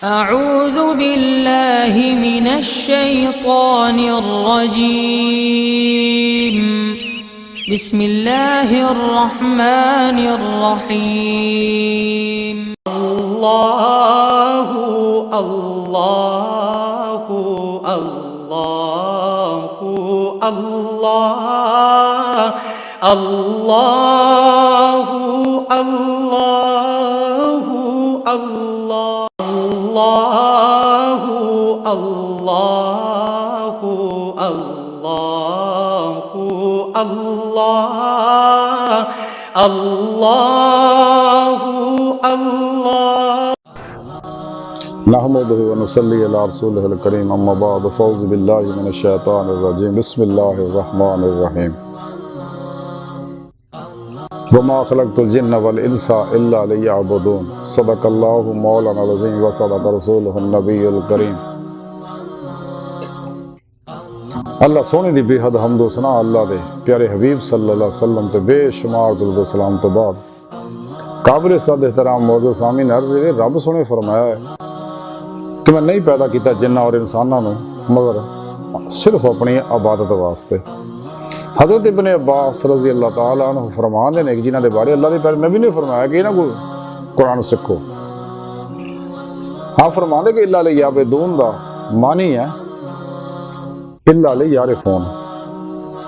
अऊज़ु बिल्लाहि मिनश्शैतानिर्रजीम। बिस्मिल्लाहिर्रहमानिर्रहीम। अल्लाहु अल्लाहु अल्लाहु अल्लाह अल्लाहु अल्लाहु अल्लाहु अल्लाहु अल्लाहु अल्लाह अल्लाहु अल्लाह। नहमदुहु व नुसल्ली अला रसूलिहिल करीम, अम्मा बाद, फ़ौज़ु बिल्लाहि मिनश शैतानिर रजीम, बिस्मिल्लाहिर रहमानिर रहीम। वमा खलक़तुल जिन्ना वल इंसा इल्ला लियअबुदून। सदक़ल्लाहु मौलाना अज़ीम व सदक़ रसूलुहुन नबियुल करीम। अल्लाह सोने दी बेहद हम्दो सना अल्लाह दे प्यारे हबीब सल्लल्लाहु अलैहि वसल्लम ते बेशुमार दुरूद व सलाम तो बाद काबिल सद एहतराम मौजूद सामीन अर्ज़ है, रब सोने फरमाया है कि मैं नहीं पैदा किया जिन्ना और इंसानों मगर सिर्फ अपनी इबादत वास्ते। हज़रत इब्न अब्बास रज़ी अल्लाह तआला अन्हु फरमाते हैं कि जिन्हां दे बारे अल्लाह दे प्यारे नबी ने फरमाया कि इन्हां को कुरान सीखो। हाँ फरमाते कि इल्ला लियअबुदून दा मानी है इल्ला लियअरिफून,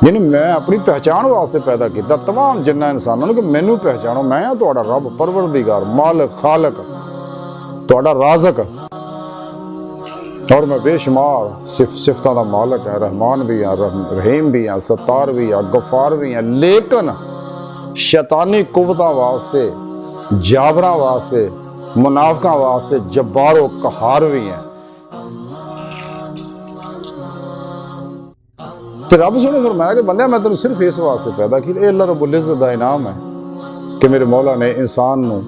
यानी मैं अपनी पहचान वास्ते पैदा किया तमाम जिन्ना इंसानों कि मैनू पहचानो, मैं हाँ तुहाडा रब, परवरदिगार, मालिक, खालिक, तुहाडा राज़िक, और मैं बेशुमार सिफतां दा मालिक है, रहमान भी है, रहीम भी है, सत्तार भी है, गफ़ार भी है। लेकिन शैतानी कुव्वतां वास्ते, जाबरां वास्ते, मुनाफिकां वास्ते जब्बार व कहार भी है। तो रब सोने फरमाया कि बंदे मैं तेन सिर्फ इस वास्ते पैदा किया। अल्लाह रब्बुल इज़्ज़त दा इनाम है कि मेरे मौला ने इंसान नूं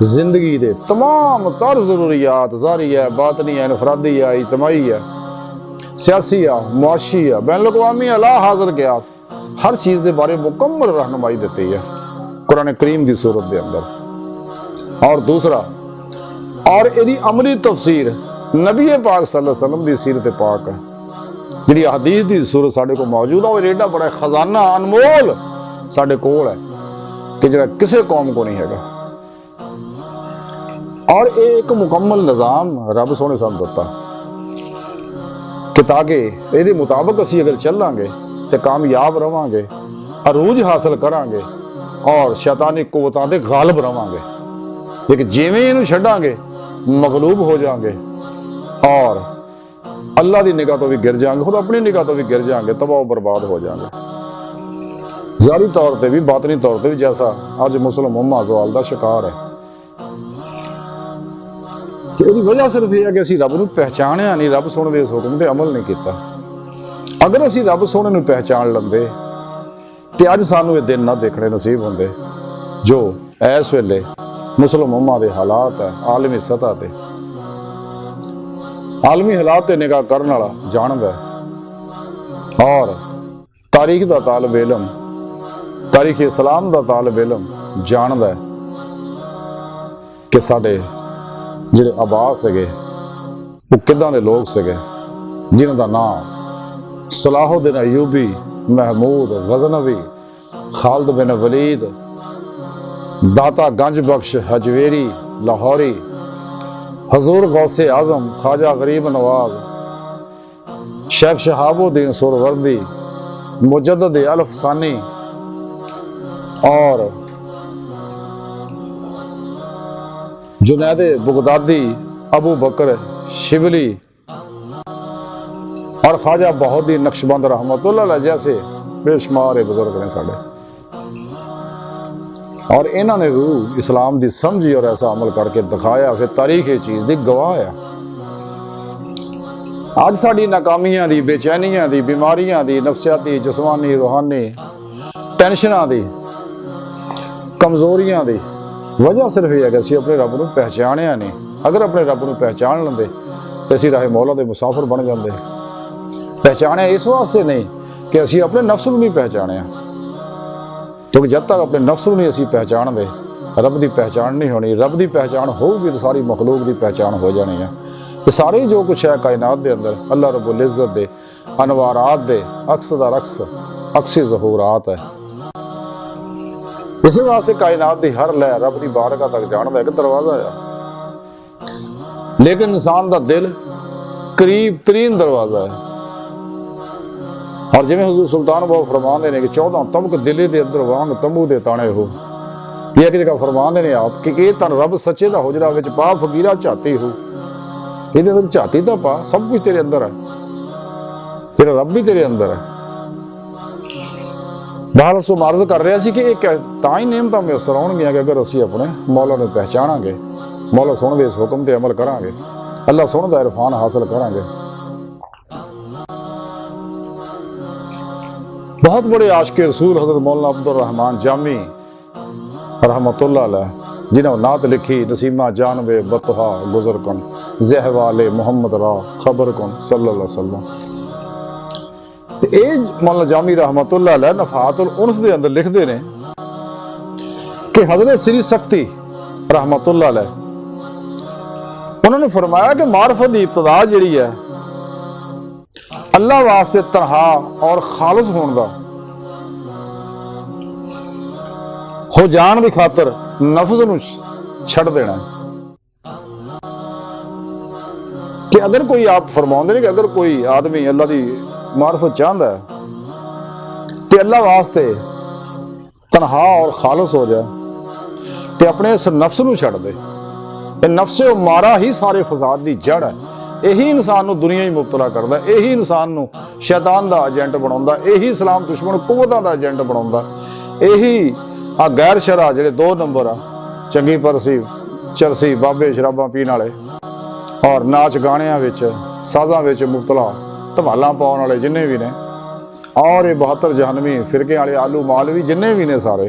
जिंदगी दे तमाम तर जरूरियात ज़ाहरी है, बातनी है, इनफरादी है, इज्तिमाई है, सियासी है, मुआशी है, बैनुल-अक़वामी है, ला हाज़िर क़यास, हर चीज़ के बारे मुकम्मल रहनुमाई देती है कुरान करीम की सूरत के अंदर। और दूसरा और इहदी अमली तफसीर नबी पाक सल्लल्लाहु अलैहि वसल्लम की सीरत पाक है, जी हदीस की सूरत साढ़े को मौजूद है। और एडा बड़ा खजाना अनमोल साढ़े कोल है कि जो किसी कौम को नहीं है। और एक मुकम्मल निज़ाम रब सोने सानू दिता कि ताकि ये मुताबिक असी अगर चलांगे तो कामयाब रवांगे, अरूज हासिल करांगे और शैतानी कुव्वतां ते गालिब रवांगे। लेकिन जिवें इहनूं छड्डांगे मगलूब हो जाएंगे और अल्लाह की निगाह तो भी गिर जाएंगे, खुद अपनी निगाह तो भी गिर जाएंगे, तबाह बर्बाद हो जाएंगे ज़ाहरी तौर पर भी, बातनी तौर पर भी। जैसा अज मुस्लिम उम्मा ज़वाल का शिकार है। तो इसकी वजह सिर्फ यह है कि असी रब नूं पहचानिया नहीं, रब सोने के इस हुक्म पर अमल नहीं किया। अगर असी रब सोने नूं पहचान लेंदे तो अज सानूं ये दिन ना देखने नसीब होंदे जो इस वेले मुस्लिम उम्मा के हालात है। आलमी सतह पर आलमी हालात ते निगाह करने वाला जानदा है और तारीख का तालिब इलम, तारीख इस्लाम का तालिब इलम जानदा है कि साडे जिहड़े आबाद सगे वो किदां दे लोग सगे, जिन्हां दा नाम सलाहुद्दीन अयूबी, महमूद गज़नवी, खालिद बिन वलीद, दाता गंज बख्श हजवेरी लाहौरी, हजूर गौसे आजम ख्वाजा गरीब नवाज, शेख शहाबुद्दीन सुरवर्दी, मुजद्दिद अल-अफ़सानी और जुनैद बगदादी, अबू बकर शिबली और ख्वाजा बहाउद्दीन नक्शबंद रहमतुल्लाह अलैह जैसे बेशुमार बुजुर्ग ने साढ़े। और इन्हों ने रूह इस्लाम की समझी और ऐसा अमल करके दिखाया, फिर तारीख ये चीज़ की गवाह है। अज साड़ी नाकामियां दी, बेचैनियां दी, बीमारियां दी, नफसियाती, जिस्मानी, रूहानी टेंशनां दी, कमजोरियां दी वजह सिर्फ यह है कि असी अपने रब नूं पहचानिया नहीं। अगर अपने रब नूं पहचान लेंदे तो असी राहे मौला दे मुसाफिर बन जाते। पहचानिया इस वास्ते नहीं कि असी अपने नफ्स नूं नहीं पहचानिया, क्योंकि जब तक अपने नफ्स नूं नहीं असी पहचानते ਰੱਬ ਦੀ ਪਹਿਚਾਣ ਨਹੀਂ ਹੋਣੀ। ਰੱਬ ਦੀ ਪਹਿਚਾਣ ਹੋਊਗੀ ਤਾਂ ਸਾਰੀ ਮਖਲੂਕ ਦੀ ਪਹਿਚਾਣ ਹੋ ਜਾਣੀ ਹੈ। ਇਹ ਸਾਰੇ ਜੋ ਕੁਛ ਹੈ ਕਾਇਨਾਤ ਦੇ ਅੰਦਰ ਅੱਲਾਹ ਰੱਬੁਲ ਇੱਜ਼ਤ ਦੇ ਅਨਵਾਰਾਤ ਦੇ ਅਕਸ ਦਾ ਰਕਸ ਅਕਸੀ ਜ਼ਹੂਰਾਤ ਹੈ। ਇਸੇ ਵਾਸਤੇ ਕਾਇਨਾਤ ਦੀ ਹਰ ਲੈ ਰੱਬ ਦੀ ਬਾਰਗਾਹ ਤੱਕ ਜਾਣ ਦਾ ਇੱਕ ਦਰਵਾਜ਼ਾ ਆ, ਲੇਕਿਨ ਇਨਸਾਨ ਦਾ ਦਿਲ ਕਰੀਬ ਤਰੀਨ ਦਰਵਾਜ਼ਾ ਹੈ। ਔਰ ਜਿਵੇਂ ਹਜ਼ੂਰ ਸੁਲਤਾਨ ਬਾਬੂ ਫਰਮਾਉਂਦੇ ਨੇ ਕਿ 14 ਤਮਕ ਦਿਲੇ ਦੇ ਅੰਦਰ ਵਾਂਗ ਤੰਬੂ ਦੇ ਤਾਣੇ ਹੋ। ਇਹ ਇੱਕ ਜਗ੍ਹਾ ਫਰਮਾਉਂਦੇ ਨੇ ਆਪ ਕਿ ਇਹ ਤਨ ਰੱਬ ਸੱਚੇ ਦਾ ਹੁਜਰਾ ਵਿੱਚ ਪਾ ਫਕੀਰਾ ਝਾਤੀ ਹੋ। ਇਹਦੇ ਵਿੱਚ ਝਾਤੀ ਤਾਂ ਪਾ, ਸਭ ਕੁਝ ਤੇਰੇ ਅੰਦਰ ਹੈ, ਤੇਰਾ ਰੱਬ ਵੀ ਤੇਰੇ ਅੰਦਰ ਹੈ। ਬਾਹਰ ਸੋ ਮਾਰਜ਼ ਕਰ ਰਿਹਾ ਸੀ ਕਿ ਇਹ ਤਾਂ ਹੀ ਨੇਮਤਾਂ ਮਿਸਰ ਆਉਣਗੀਆਂ ਕਿ ਅਗਰ ਅਸੀਂ ਆਪਣੇ ਮੌਲਾ ਨੂੰ ਪਹਿਚਾਣਾਂਗੇ, ਮੌਲਾ ਸੁਣਦੇ ਇਸ ਹੁਕਮ ਤੇ ਅਮਲ ਕਰਾਂਗੇ, ਅੱਲਾਹ ਸੁਣਦਾ ਇਰਫਾਨ ਹਾਸਲ ਕਰਾਂਗੇ। बहुत बड़े आशिक रसूल हजरत मौलाना अब्दुल रहमान जामी रहमतुल्लाह अलैह, जिन्होंने नात लिखी नसीमा जानवे बतहा गुजर कन जहवाले मोहम्मद रा खबर कन सल्लल्लाहु अलैहि वसल्लम। ते मौलाना जामी रहमतुल्लाह अलैह नफातुल उन्स दे अंदर लिखते ने कि हजरत श्री शक्ति रहमतुल्लाह अलैह उन्होंने फरमाया कि मारफत की इब्तदा जिहड़ी है अल्लाह वास्ते तनहा और खालिस होने दा हो जान की खातर नफ्स नूं छड़ देना। कि अगर कोई आप फरमाउंदे ने कि अगर कोई आदमी अल्लाह की मारफत चाहता है तो अल्लाह वास्ते तनहा और खालिस हो जाए तो अपने इस नफ्स नूं छड़ दे। नफ्से मारा ही सारे फसाद की जड़ है। यही इंसान दुनिया ही मुबतला करता, यही इंसान शैतान का एजेंट बनाता, यही इस्लाम दुश्मन कुवतां का एजेंट बनाता, यही आ गैर शरा जिहड़े 2 नंबर आ चंगी परसी चरसी बाबे शराबां पीण वाले और नाच गाणियां विच साज़ां विच मुबतला धमालां पाउण वाले जिन्ने भी ने और ये 72 जहनवी फिरके वाले आलू मालवी जिन्ने भी ने सारे।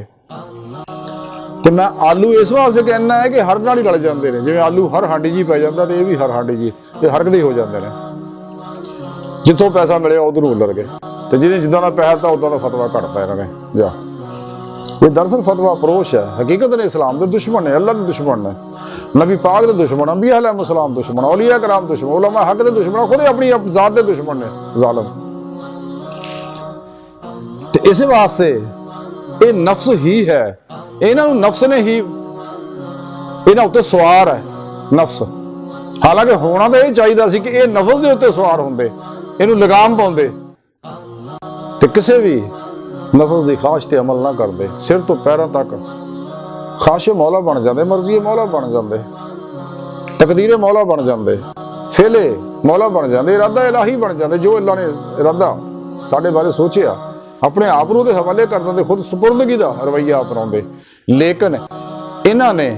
तो मैं आलू इस वास्ते कहना है कि हर नाल ही रल जाते हैं। जिवें आलू हर हांडी जी पै जाता तो ये भी हर हांडी जी ये हरकते हो जाते हैं। जितों पैसा मिले उधर उलर गए तो जिन्हें जिदा का पैसा था उदा का फतवा घटता इन्होंने जा। ये दरअसल फतवा अप्रोच है, हकीकत ने इस्लाम के दुश्मन ने, अल्लाह के दुश्मन ने, नबी पाक के दुश्मन, अंबिया अलैहिस्सलाम दुश्मन, औलिया कराम दुश्मन, उलमा हक के दुश्मन, खुद अपनी जात के दुश्मन ने जालिम। तो इस वास्ते ये नफ्स ही है, इन्हों नफ्स ने ही इन्हों उत्ते सवार है नफ्स। हालांकि होना तो यह चाहिए सी कि यह नफ्स के उत्ते सवार होंदे, इनू लगाम पाउंदे ते किसी भी नफ्स की ख्वाहिश ते अमल ना करते, सिर तो पैरों तक ख्वाहिश मौला बन जाते, मर्जी मौला बन जाते, तकदीर मौला बन जाते, फेले मौला बन जाते, इरादा इलाही बन जाते। जो अल्लाह ने इरादा साडे बारे सोचिया अपने आप नूं दे हवाले कर दिंदे, खुद सुपुर्दगी दा रवैया अपनाउंदे। लेकिन इन्हां ने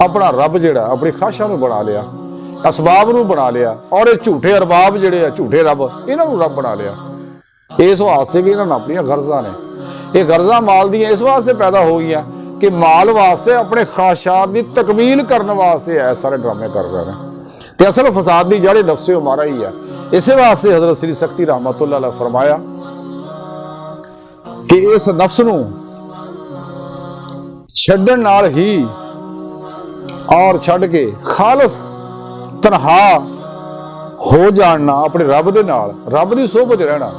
अपना रब जिहड़ा अपनी ख्वाहिशां नूं बना लिया, असबाब नूं बना लिया और ये झूठे अरबाब जिहड़े आ झूठे रब इन्हां नूं रब बना लिया। इस वास्ते कि इन्हां अपनी गर्जां ने, ये गर्जां माल दियां इस वास्ते पैदा हो गई कि माल वास्ते अपने ख्वाहिशात की तकमील करने वास्ते ऐसे सारे ड्रामे कर रहे हैं। तो असल फसाद की जड़ नफ्से मारा ही है। इस वास्ते हजरत श्री शक्ति रहमतुल्लाह अलैह फरमाया कि इस नफ्स नूं छड्डण नाल ही और छड्ड के खालस तनहा हो जाना अपने रब दे नाल, रब दी सोहबत रहना,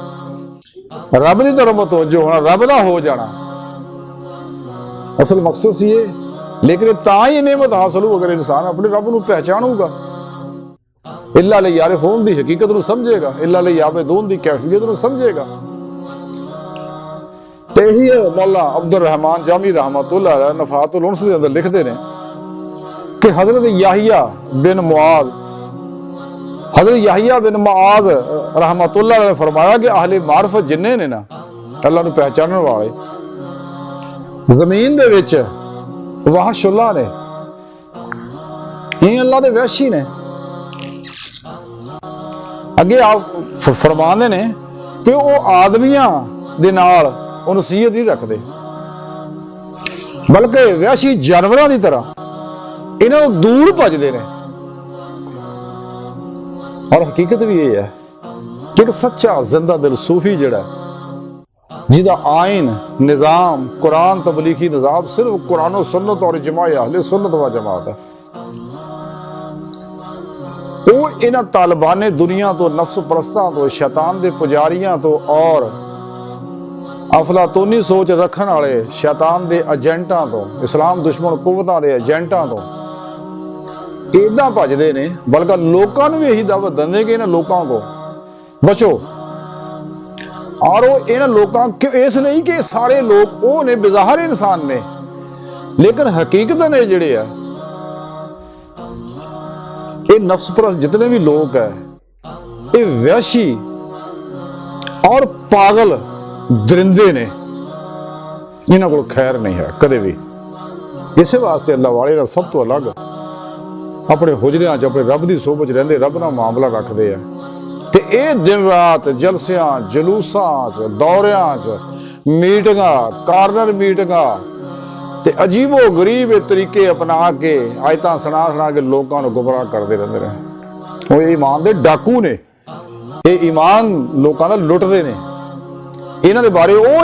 रब दी तरफ मुतवज्जो होना, रब दा हो जाना असल मकसद सी ये। लेकिन तां ही नेमत हासिल हो अगर इंसान अपने रब नूं पहचानूगा, इल्ला लियारिफून दी हकीकत नूं समझेगा, इल्ला लियाबुदून दी कैफियत नूं समझेगा। ते ही मौला अब्दुल रहमान जामी रहमतुल्लाह अलैह नफातुल उन्स दे अंदर लिखते हैं कि हजरत याहिया बिन मुआज, हजरत याहिया बिन मुआज रहमतुल्लाह अलैह ने फरमाया कि अहले मारफत जिन्ने ने ना अल्लाह नूं पहचानने वाले जमीन दे विच वाहशुल्लाह ने, ये अल्लाह दे वहशी ने। अगे आप फरमाते ने कि वह आदमियां दे नाल नसीहत नहीं रखते, बल्कि वहशी जानवरों की तरह इन्हों दूर भजते हैं। और हकीकत भी यह है कि एक सच्चा जिंदा दिल सूफी जिहड़ा जिदा आइन निज़ाम कुरान तबलीगी निज़ाम सिर्फ कुरान और सुन्नत और इजमा अहले सुन्नत व जमात है। वो इन्हां तालिबाने दुनिया तो नफ्स परस्तां तो शैतान दे पुजारियां तो और अफलातूनी सोच रखण वाले शैतान दे एजेंटां तो इस्लाम दुश्मन कुवतां दे एजेंटां तो इदां भजदे ने, बल्कि लोकां नूं भी यही दावत दिंदे कि इन्हां लोकां को बचो। और वो इन लोगों क्यों इस नहीं कि सारे लोग वो ने बेज़ाहिर इंसान ने, लेकिन हकीकत ने जिहड़े है ये नफ्स परस्त जितने भी लोग है ये वैशी और पागल दरिंदे ने, इन्हां कोल खैर नहीं है कदे भी। इस वास्ते अल्लाह वाले दा सब तो अलग अपने हुजरियां च अपने रब की सोबत च रहिंदे, रब नाल मामला रखते हैं। ते ये दिन रात जलसियां जलूसां च दौरियां च मीटिंगां कार्नर मीटिंगां ते अजीबो गरीब तरीके अपना के आयतां सुना के लोगों को गुमराह करते रहते हैं। वो ईमान दे डाकू ने, ये ईमान लोगों का लुटते ने। इन्हां दे बारे वो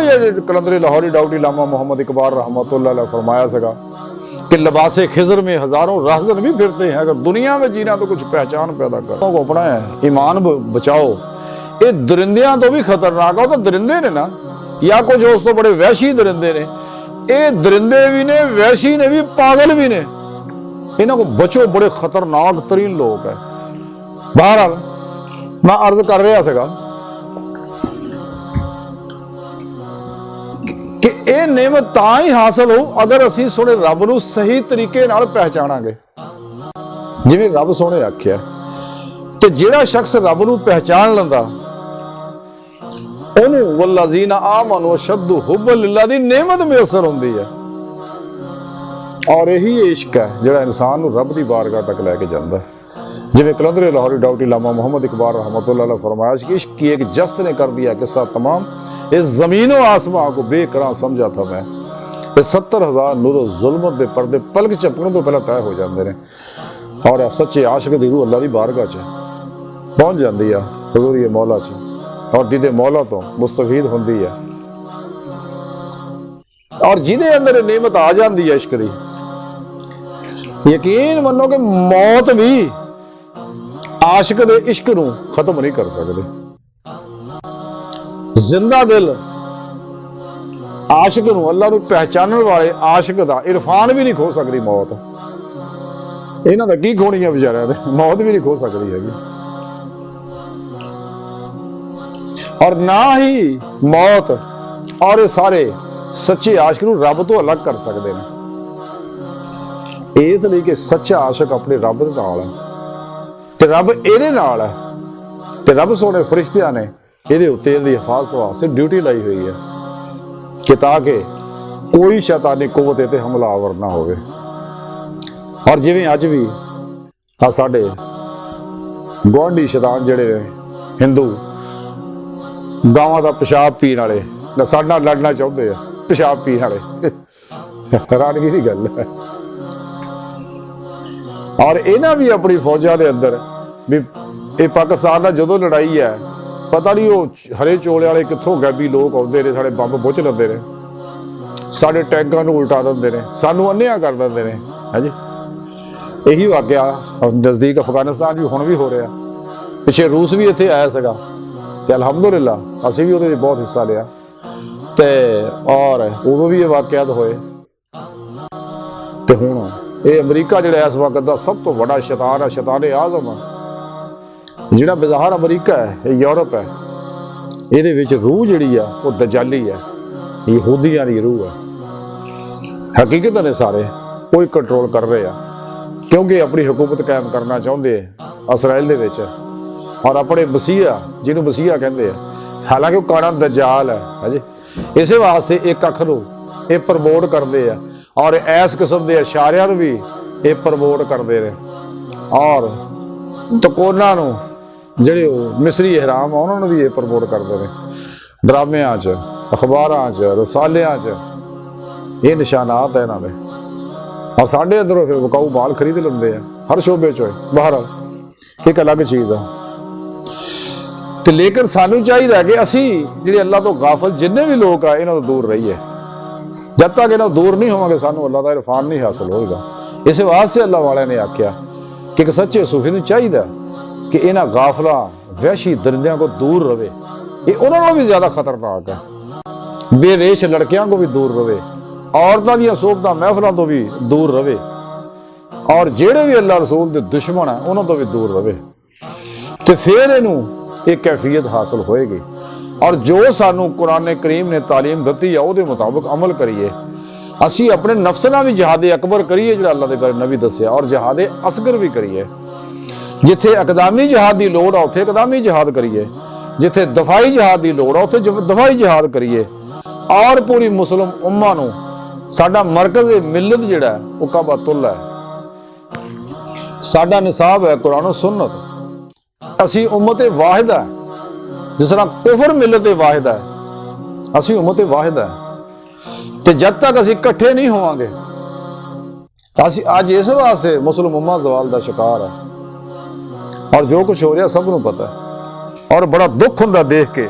कलंदरे लाहौरी डाउटी लामा मोहम्मद इकबाल रहमतुल्लाह अलैह फरमाया सका कि लिबासे खिजर में हजारों राहजन भी फिरते हैं, अगर दुनिया में जीना तो कुछ पहचान पैदा करो को अपना है, ईमान बचाओ। ये दरिंदियां तो भी खतरनाक है, तो दरिंदे ने ना, या कुछ उस तो बड़े वैशी दरिंदे ने। ये दरिंदे भी ने, वैशी ने भी, पागल भी ने, इन्हों को बचो, बड़े खतरनाक तरीन लोग है। बहरहाल मैं अर्ज कर रहा सगा कि यह नेमत तां ही हासिल हो अगर असी सोने रब नूं सही तरीके नाल पहचानांगे, जिवें रब सोने आख्या। ते जिहड़ा शख्स रब नूं पहचान लैंदा ओनू वल्लज़ीना आमनू अशद्दु हुब्बन लिल्लाह दी नेमत मुयस्सर हुंदी है। और यही इश्क है जिहड़ा इंसान नूं रब दी बारगाह तक लैके जांदा है। जिवें कलंदरे लाहौरी डाउटी लामा मोहम्मद इकबाल रहमतुल्लाह अलैह फरमाया कि इश्क की एक जस्त ने कर दिया किस्सा तमाम, इस ज़मीनों आसमां को बेकरां समझा था मैं। 70,000 नूरो ज़ुल्मत दे पर्दे पलक झपकण तो पहले तय हो जाते हैं और सच्चे आशिक दी रूह अल्लाह दी बारगाह च पहुंच जाती है, हुज़ूर मौला च, और दीदे मौला तो मुस्तफीद होंदी है। और जिहदे अंदर नेमत आ जाती है इश्क दी, यकीन मनो कि मौत भी आशिक दे इश्क नूं खत्म नहीं कर सकती। जिंदा दिल आशिक नूं, अल्लाह नूं पहचानण वाले आशिक दा इरफान भी नहीं खो सकती मौत। इन्हां दा की खोणियां बेचारियां ने, मौत भी नहीं खो सकती हैगी। और ना ही मौत और ये सारे सच्चे आशिक नूं रब तो अलग कर सकते हैं। इसलिए कि सच्चा आशिक अपने रब दे नाल है ते रब इहदे नाल है, ते रब सोने फरिश्तियां ने ਇਹਦੇ ਉੱਤੇ ਇਹਦੀ ਹਿਫਾਜ਼ਤ ਵਾਸਤੇ ਡਿਊਟੀ ਲਾਈ ਹੋਈ ਹੈ ਕਿ ਤਾਂ ਕਿ ਕੋਈ ਸ਼ੈਤਾਨੀ ਕੁਵਤ ਤੇ ਹਮਲਾਵਰ ਨਾ ਹੋਵੇ। ਔਰ ਜਿਵੇਂ ਅੱਜ ਵੀ ਆ ਸਾਡੇ ਗੁਆਂਢੀ ਸ਼ੈਤਾਨ ਜਿਹੜੇ ਹਿੰਦੂ ਗਾਵਾਂ ਦਾ ਪਿਸ਼ਾਬ ਪੀਣ ਵਾਲੇ ਸਾਡੇ ਨਾਲ ਲੜਨਾ ਚਾਹੁੰਦੇ ਆ, ਪਿਸ਼ਾਬ ਪੀਣ ਵਾਲੇ, ਹੈਰਾਨਗੀ ਦੀ ਗੱਲ ਹੈ। ਔਰ ਇਹਨਾਂ ਵੀ ਆਪਣੀ ਫੌਜਾਂ ਦੇ ਅੰਦਰ ਵੀ ਇਹ ਪਾਕਿਸਤਾਨ ਨਾਲ ਜਦੋਂ ਲੜਾਈ ਹੈ, पता नहीं वो हरे चोले वाले कितों गैबी लोग आते हैं, साढ़े बंब बुझ लेंदे ने, साढ़े टैंकां नूं उल्टा देंदे ने, सानूं अन्निया कर देंदे ने। है जी, यही वाकया नज़दीक अफगानिस्तान भी हुण भी हो रहा। पिछे रूस भी इत्थे आया सीगा ते अलहमदुलिल्लाह असीं भी उहदे विच बहुत हिस्सा लिया ते और उदों भी ये वाकयात होए। ते हुण ये अमरीका जिहड़ा इस वक्त दा सब तो बड़ा शैतान है, शैतान आज़म है। जिहड़ा बेज़ाहिर अमरीका है, ये यूरोप है, इहदे विच रूह जिहड़ी आ वो दजाली है, यहूदियां दी रूह है। हकीकत ने सारे कोई कंट्रोल कर रहे हैं क्योंकि अपनी हुकूमत कायम करना चाहते हैं इसराइल दे विच, और अपने मसीहा जिन्हों मसीहा कहते हैं, हालांकि वो काना दजाल है जी। इस वास्ते एक अख नूं ये प्रमोट करते हैं और इस किस्म के इशारियां नूं भी ये प्रमोट करते हैं। और तकोना नूं ਜਿਹੜੇ ਉਹ ਮਿਸਰੀ ਇਹਰਾਮ ਆ ਉਹਨਾਂ ਨੂੰ ਵੀ ਇਹ ਪ੍ਰਮੋਟ ਕਰਦੇ ਨੇ ਡਰਾਮਿਆਂ 'ਚ, ਅਖਬਾਰਾਂ 'ਚ, ਰਸਾਲਿਆਂ 'ਚ। ਇਹ ਨਿਸ਼ਾਨਾਤ ਹੈ ਇਹਨਾਂ ਦੇ। ਔਰ ਸਾਡੇ ਅੰਦਰੋਂ ਫਿਰ ਵਿਕਾਊ ਮਾਲ ਖਰੀਦ ਲੈਂਦੇ ਆ ਹਰ ਸ਼ੋਬੇ 'ਚ ਹੋਏ। ਬਹਰਹਾਲ ਇੱਕ ਅਲੱਗ ਚੀਜ਼ ਆ। ਤੇ ਲੇਕਿਨ ਸਾਨੂੰ ਚਾਹੀਦਾ ਕਿ ਅਸੀਂ ਜਿਹੜੇ ਅੱਲਾਹ ਤੋਂ ਗਾਫਲ ਜਿੰਨੇ ਵੀ ਲੋਕ ਆ ਇਹਨਾਂ ਤੋਂ ਦੂਰ ਰਹੀਏ। ਜਦ ਤੱਕ ਇਹਨਾਂ ਤੋਂ ਦੂਰ ਨਹੀਂ ਹੋਵਾਂਗੇ ਸਾਨੂੰ ਅੱਲਾਹ ਦਾ ਇਰਫਾਨ ਨਹੀਂ ਹਾਸਲ ਹੋਏਗਾ। ਇਸੇ ਵਾਸਤੇ ਅੱਲਾਹ ਵਾਲਿਆਂ ਨੇ ਆਖਿਆ ਕਿ ਇੱਕ ਸੱਚੇ ਸੂਫੀ ਨੂੰ ਚਾਹੀਦਾ ਕਿ ਇਹਨਾਂ ਗਾਫਲਾਂ ਵਹਿਸ਼ੀ ਦਰਿੰਦਿਆਂ ਕੋ ਦੂਰ ਰਵੇ। ਇਹ ਉਹਨਾਂ ਨਾਲੋਂ ਵੀ ਜ਼ਿਆਦਾ ਖਤਰਨਾਕ ਹੈ। ਬੇਰੇਸ਼ ਲੜਕਿਆਂ ਕੋ ਵੀ ਦੂਰ ਰਵੇ, ਔਰਤਾਂ ਦੀਆਂ ਸੋਬਤਾਂ ਮਹਿਫਲਾਂ ਤੋਂ ਵੀ ਦੂਰ ਰਵੇ, ਔਰ ਜਿਹੜੇ ਵੀ ਅੱਲਾਹ ਰਸੂਲ ਦੇ ਦੁਸ਼ਮਣ ਹੈ ਉਹਨਾਂ ਤੋਂ ਵੀ ਦੂਰ ਰਵੇ। ਤੇ ਫਿਰ ਇਹਨੂੰ ਇੱਕ ਕੈਫੀਅਤ ਹਾਸਲ ਹੋਏਗੀ। ਔਰ ਜੋ ਸਾਨੂੰ ਕੁਰਾਨ ਕਰੀਮ ਨੇ ਤਾਲੀਮ ਦਿੱਤੀ ਆ ਉਹਦੇ ਮੁਤਾਬਕ ਅਮਲ ਕਰੀਏ। ਅਸੀਂ ਆਪਣੇ ਨਫਸ ਨਾਲ ਵੀ ਜਹਾਦ ਅਕਬਰ ਕਰੀਏ ਜਿਹੜਾ ਅੱਲਾਹ ਦੇ ਪਿਆਰੇ ਨਬੀ ਦੱਸਿਆ, ਔਰ ਜਹਾਦ ਅਸਗਰ ਵੀ ਕਰੀਏ। ਜਿੱਥੇ ਇਕਦਾਮੀ ਜਹਾਦ ਦੀ ਲੋੜ ਆ ਉੱਥੇ ਇਕਦਾਮੀ ਜਹਾਦ ਕਰੀਏ, ਜਿੱਥੇ ਦਫਾਈ ਜਹਾਦ ਦੀ ਲੋੜ ਆ ਉੱਥੇ ਦਫਾਈ ਜਹਾਦ ਕਰੀਏ। ਔਰ ਪੂਰੀ ਮੁਸਲਿਮ ਉਮਾ ਨੂੰ ਸਾਡਾ ਮਰਕਜ਼ ਮਿਲਤ ਜਿਹੜਾ ਹੈ ਉਹ ਕਾਬਾਤੁੱਲਾ ਹੈ। ਸਾਡਾ ਨਿਸਾਬ ਹੈ ਕੁਰਾਨ ਸੁन्नत। ਅਸੀਂ ਉਮਤ ਵਾਹਿਦ ਹੈ, ਜਿਸ ਤਰ੍ਹਾਂ ਕੁਫਰ ਮਿਲਤ ਵਾਹਿਦ ਹੈ, ਅਸੀਂ ਉਮਤ ਵਾਹਿਦ ਹੈ। ਤੇ ਜਦ ਤੱਕ ਅਸੀਂ ਇਕੱਠੇ ਨਹੀਂ ਹੋਵਾਂਗੇ, ਅਸੀਂ ਅੱਜ ਇਸ ਵਾਸਤੇ ਮੁਸਲਿਮ ਉਮਾ ਜ਼ਵਾਲ ਦਾ ਸ਼ਿਕਾਰ ਹੈ। ਔਰ ਜੋ ਕੁਝ ਹੋ ਰਿਹਾ ਸਭ ਨੂੰ ਪਤਾ ਹੈ, ਔਰ ਬੜਾ ਦੁੱਖ ਹੁੰਦਾ ਦੇਖ ਕੇ।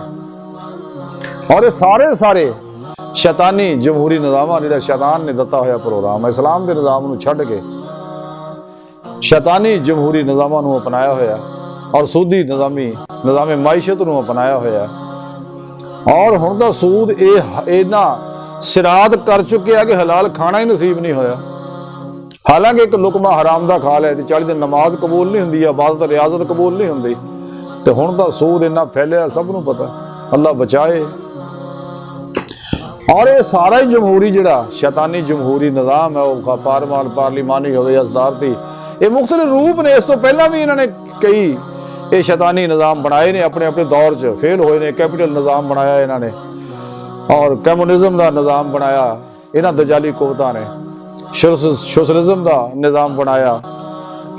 ਔਰ ਇਹ ਸਾਰੇ ਸ਼ੈਤਾਨੀ ਜਮਹੂਰੀ ਨਿਜ਼ਾਮਾਂ ਜਿਹੜਾ ਸ਼ੈਤਾਨ ਨੇ ਦਿੱਤਾ ਹੋਇਆ ਪ੍ਰੋਗਰਾਮ ਹੈ, ਇਸਲਾਮ ਦੇ ਨਿਜ਼ਾਮ ਨੂੰ ਛੱਡ ਕੇ ਸ਼ੈਤਾਨੀ ਜਮਹੂਰੀ ਨਿਜ਼ਾਮਾਂ ਨੂੰ ਅਪਣਾਇਆ ਹੋਇਆ, ਔਰ ਸੂਦੀ ਨਿਜ਼ਾਮੇ ਮਾਇਸ਼ਤ ਨੂੰ ਅਪਣਾਇਆ ਹੋਇਆ। ਔਰ ਹੁਣ ਦਾ ਸੂਦ ਇਹਨਾਂ ਸਿਰਾਦ ਕਰ ਚੁੱਕਿਆ ਕਿ ਹਲਾਲ ਖਾਣਾ ਹੀ ਨਸੀਬ ਨਹੀਂ ਹੋਇਆ। ਹਾਲਾਂਕਿ ਇੱਕ ਲੁਕਮਾ ਹਰਾਮ ਦਾ ਖਾ ਲਿਆ ਤੇ 40 ਦਿਨ ਨਮਾਜ਼ ਕਬੂਲ ਨਹੀਂ ਹੁੰਦੀ, ਇਬਾਦਤ ਰਿਆਜ਼ਤ ਕਬੂਲ ਨਹੀਂ ਹੁੰਦੀ। ਤੇ ਹੁਣ ਦਾ ਸੂਦ ਇੰਨਾ ਫੈਲਿਆ ਸਭ ਨੂੰ ਪਤਾ, ਅੱਲਾਹ ਬਚਾਏ। ਔਰ ਇਹ ਸਾਰਾ ਹੀ ਜਮਹੂਰੀ ਜਿਹੜਾ ਸ਼ੈਤਾਨੀ ਜਮਹੂਰੀ ਨਿਜ਼ਾਮ ਹੈ, ਉਹ ਪਾਰਲੀਮਾਨੀ ਹੋਵੇ ਜਾਂ ਸਦਾਰਤੀ, ਇਹ ਮੁਖਤਲਿਫ ਰੂਪ ਨੇ। ਇਸ ਤੋਂ ਪਹਿਲਾਂ ਵੀ ਇਹਨਾਂ ਨੇ ਕਈ ਇਹ ਸ਼ੈਤਾਨੀ ਨਿਜ਼ਾਮ ਬਣਾਏ ਨੇ, ਆਪਣੇ ਆਪਣੇ ਦੌਰ 'ਚ ਫੇਲ ਹੋਏ ਨੇ। ਕੈਪੀਟਲ ਨਿਜ਼ਾਮ ਬਣਾਇਆ ਇਹਨਾਂ ਨੇ, ਔਰ ਕਮਿਊਨਿਜ਼ਮ ਦਾ ਨਿਜ਼ਾਮ ਬਣਾਇਆ ਇਹਨਾਂ ਦਜਾਲੀ ਕੁਵਤਾਂ ਨੇ, ਸੋਸ਼ਲਿਜ਼ਮ ਦਾ ਨਿਜ਼ਾਮ ਬਣਾਇਆ।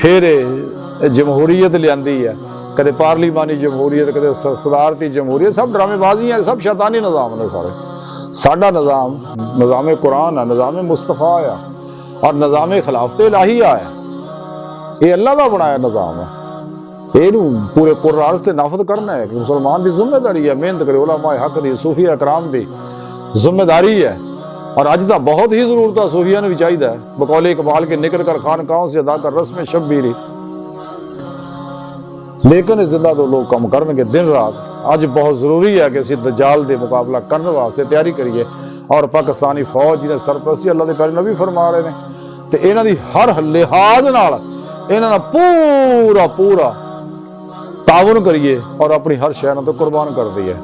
ਫਿਰ ਇਹ ਜਮਹੂਰੀਅਤ ਲਿਆਂਦੀ ਹੈ, ਕਦੇ ਪਾਰਲੀਮਾਨੀ ਜਮਹੂਰੀਅਤ, ਕਦੇ ਸਦਾਰਤੀ ਜਮਹੂਰੀਅਤ। ਸਭ ਡਰਾਮੇਬਾਜ਼ੀਆਂ, ਸਭ ਸ਼ੈਤਾਨੀ ਨਿਜ਼ਾਮ ਨੇ ਸਾਰੇ। ਸਾਡਾ ਨਿਜ਼ਾਮੇ ਕੁਰਾਨ ਆ, ਨਿਜ਼ਾਮੇ ਮੁਸਤਫਾ ਆ, ਔਰ ਨਿਜ਼ਾਮੇ ਖਿਲਾਫਤ ਇਲਾਹੀਆ ਹੈ। ਇਹ ਅੱਲਾਹ ਦਾ ਬਣਾਇਆ ਨਿਜ਼ਾਮ ਹੈ। ਇਹਨੂੰ ਪੂਰੇ ਕੁਰਾਨ ਤੇ ਨਾਫਜ਼ ਕਰਨਾ ਹੈ ਕਿ ਮੁਸਲਮਾਨ ਦੀ ਜ਼ਿੰਮੇਵਾਰੀ ਹੈ। ਮਿਹਨਤ ਕਰੇ, ਉਲਮਾਏ ਹੱਕ ਦੀ, ਸੂਫੀਆ ਇਕਰਾਮ ਦੀ ਜ਼ਿੰਮੇਵਾਰੀ है। और आज तो बहुत ही जरूरत है, सूफिया ने भी चाहिए बकौले इकबाल के निकल कर खानकाहों से अदा कर रस्म शब्बीरी। लेकिन जिंदा तो लोग कम करनगे दिन रात। अज बहुत जरूरी है कि असीं दजाल दे मुकाबला करने वास्ते तैयारी करिए। और पाकिस्तानी फौज जिन्हें सरपरस्ती अल्लाह के प्यारे नबी फरमा रहे हैं, तो इन्हां दी हर लिहाज नाल इन्हां दा पूरा पूरा तावन करिए और अपनी हर शय तो कुर्बान कर दईए।